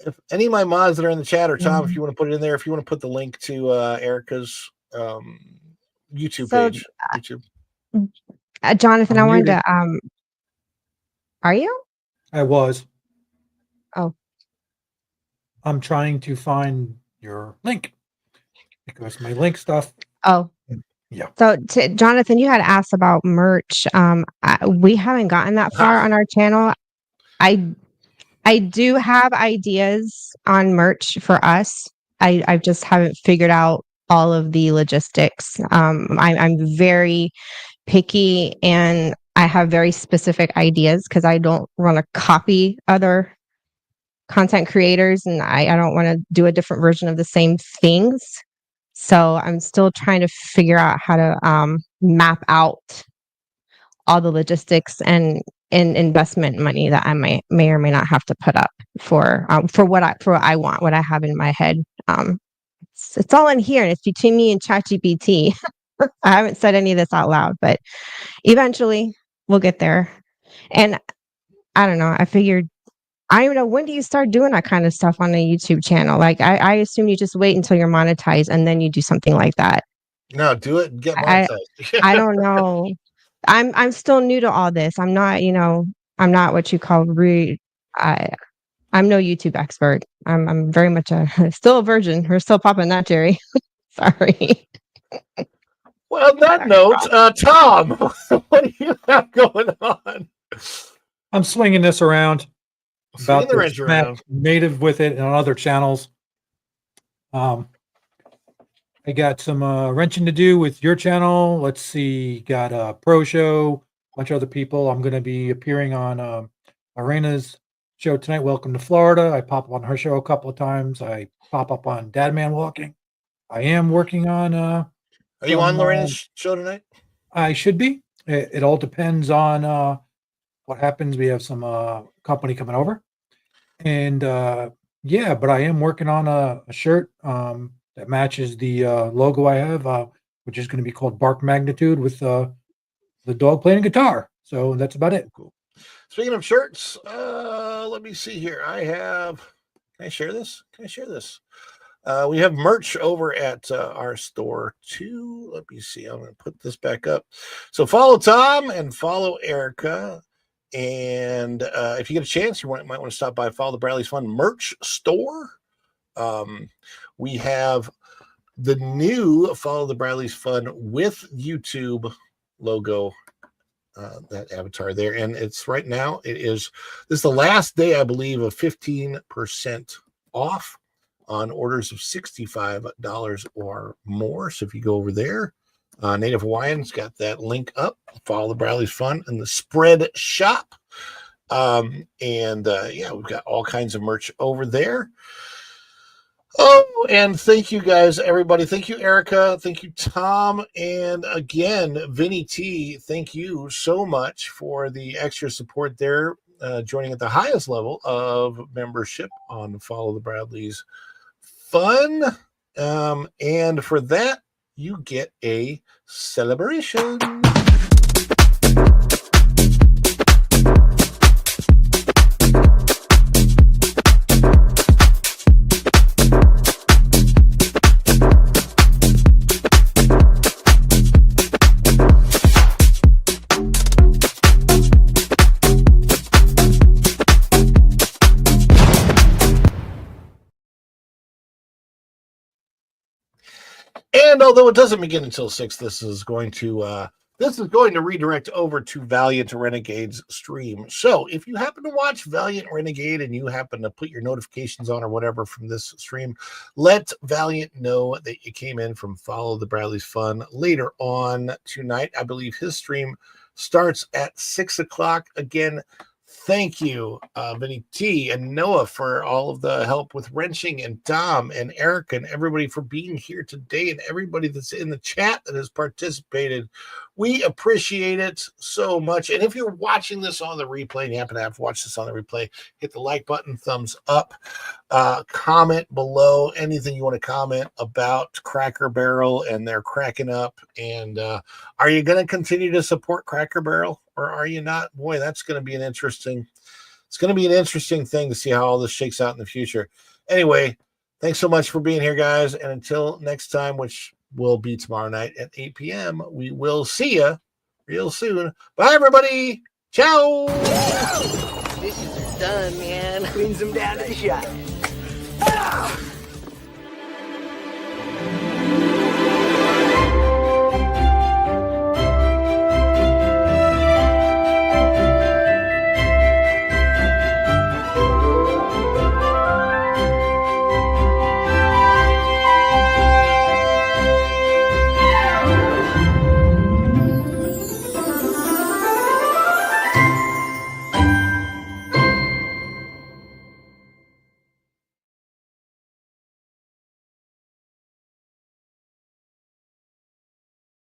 C: If any of my mods that are in the chat, or Tom, if you want to put it in there, if you want to put the link to Erica's YouTube page. YouTube.
M: Jonathan, I wanted to. Are you?
L: I was.
M: Oh.
L: I'm trying to find your link because my link stuff.
M: Oh.
L: Yeah.
M: So, Jonathan, you had asked about merch. We haven't gotten that far on our channel. I do have ideas on merch for us. I just haven't figured out all of the logistics. I'm very picky and I have very specific ideas because I don't want to copy other content creators and I don't want to do a different version of the same things. So I'm still trying to figure out how to map out all the logistics and investment money that I may or may not have to put up for what I want, what I have in my head. It's all in here, and it's between me and ChatGPT. I haven't said any of this out loud, but eventually we'll get there. And I don't know. I figured. I don't even know, when do you start doing that kind of stuff on a YouTube channel? Like, I assume you just wait until you're monetized and then you do something like that.
C: No, do it and get monetized.
M: I don't know. I'm still new to all this. I'm not, I'm not what you call I'm no YouTube expert. I'm very much still a virgin. We're still popping that cherry. Sorry.
C: Well, on that note, Tom, what do you have going on?
L: I'm swinging this around. About
C: the wrench around.
L: Native with it and on other channels. I got some wrenching to do with your channel. Let's see, got a pro show, a bunch of other people. I'm going to be appearing on Lorena's show tonight. Welcome to Florida. I pop up on her show a couple of times. I pop up on Dad Man Walking. I am working on. Are
C: you on Lorena's show tonight?
L: I should be. It all depends on what happens. We have some company coming over. And yeah, but I am working on a shirt that matches the logo I have, which is going to be called Bark Magnitude with the dog playing guitar. So that's about it.
C: Cool. Speaking of shirts, let me see here. Can I share this? We have merch over at our store too. Let me see. I'm going to put this back up. So follow Tom and follow Erica. And if you get a chance, you might want to stop by Follow the Bradley's Fun merch store. We have the new Follow the Bradley's Fun with YouTube logo, that avatar there. And it's right now, this is the last day, I believe, of 15% off on orders of $65 or more. So if you go over there, Native Hawaiian's got that link up. Follow the Bradley's Fun and the spread shop. Yeah, we've got all kinds of merch over there. Oh, and thank you guys, everybody. Thank you, Erica. Thank you, Tom. And again, Vinny T, thank you so much for the extra support there, joining at the highest level of membership on Follow the Bradley's Fun. And for that, you get a celebration. And although it doesn't begin until 6, this is going to redirect over to Valiant Renegade's stream. So if you happen to watch Valiant Renegade and you happen to put your notifications on or whatever from this stream, let Valiant know that you came in from Follow the Bradley's Fun later on tonight. I believe his stream starts at 6 o'clock. Again, thank you, Vinny T and Noah, for all of the help with wrenching, and Dom and Erica and everybody for being here today, and everybody that's in the chat that has participated. We appreciate it so much. And if you're watching this on the replay and you happen to have watched this on the replay, hit the like button, thumbs up, comment below anything you want to comment about Cracker Barrel and their cracking up. And are you going to continue to support Cracker Barrel, or are you not? Boy, that's going to be an interesting thing to see how all this shakes out in the future. Anyway, thanks so much for being here, guys. And until next time, which will be tomorrow night at 8 p.m., we will see you real soon. Bye, everybody. Ciao.
K: Dishes are done, man. Cleans them down to the shot.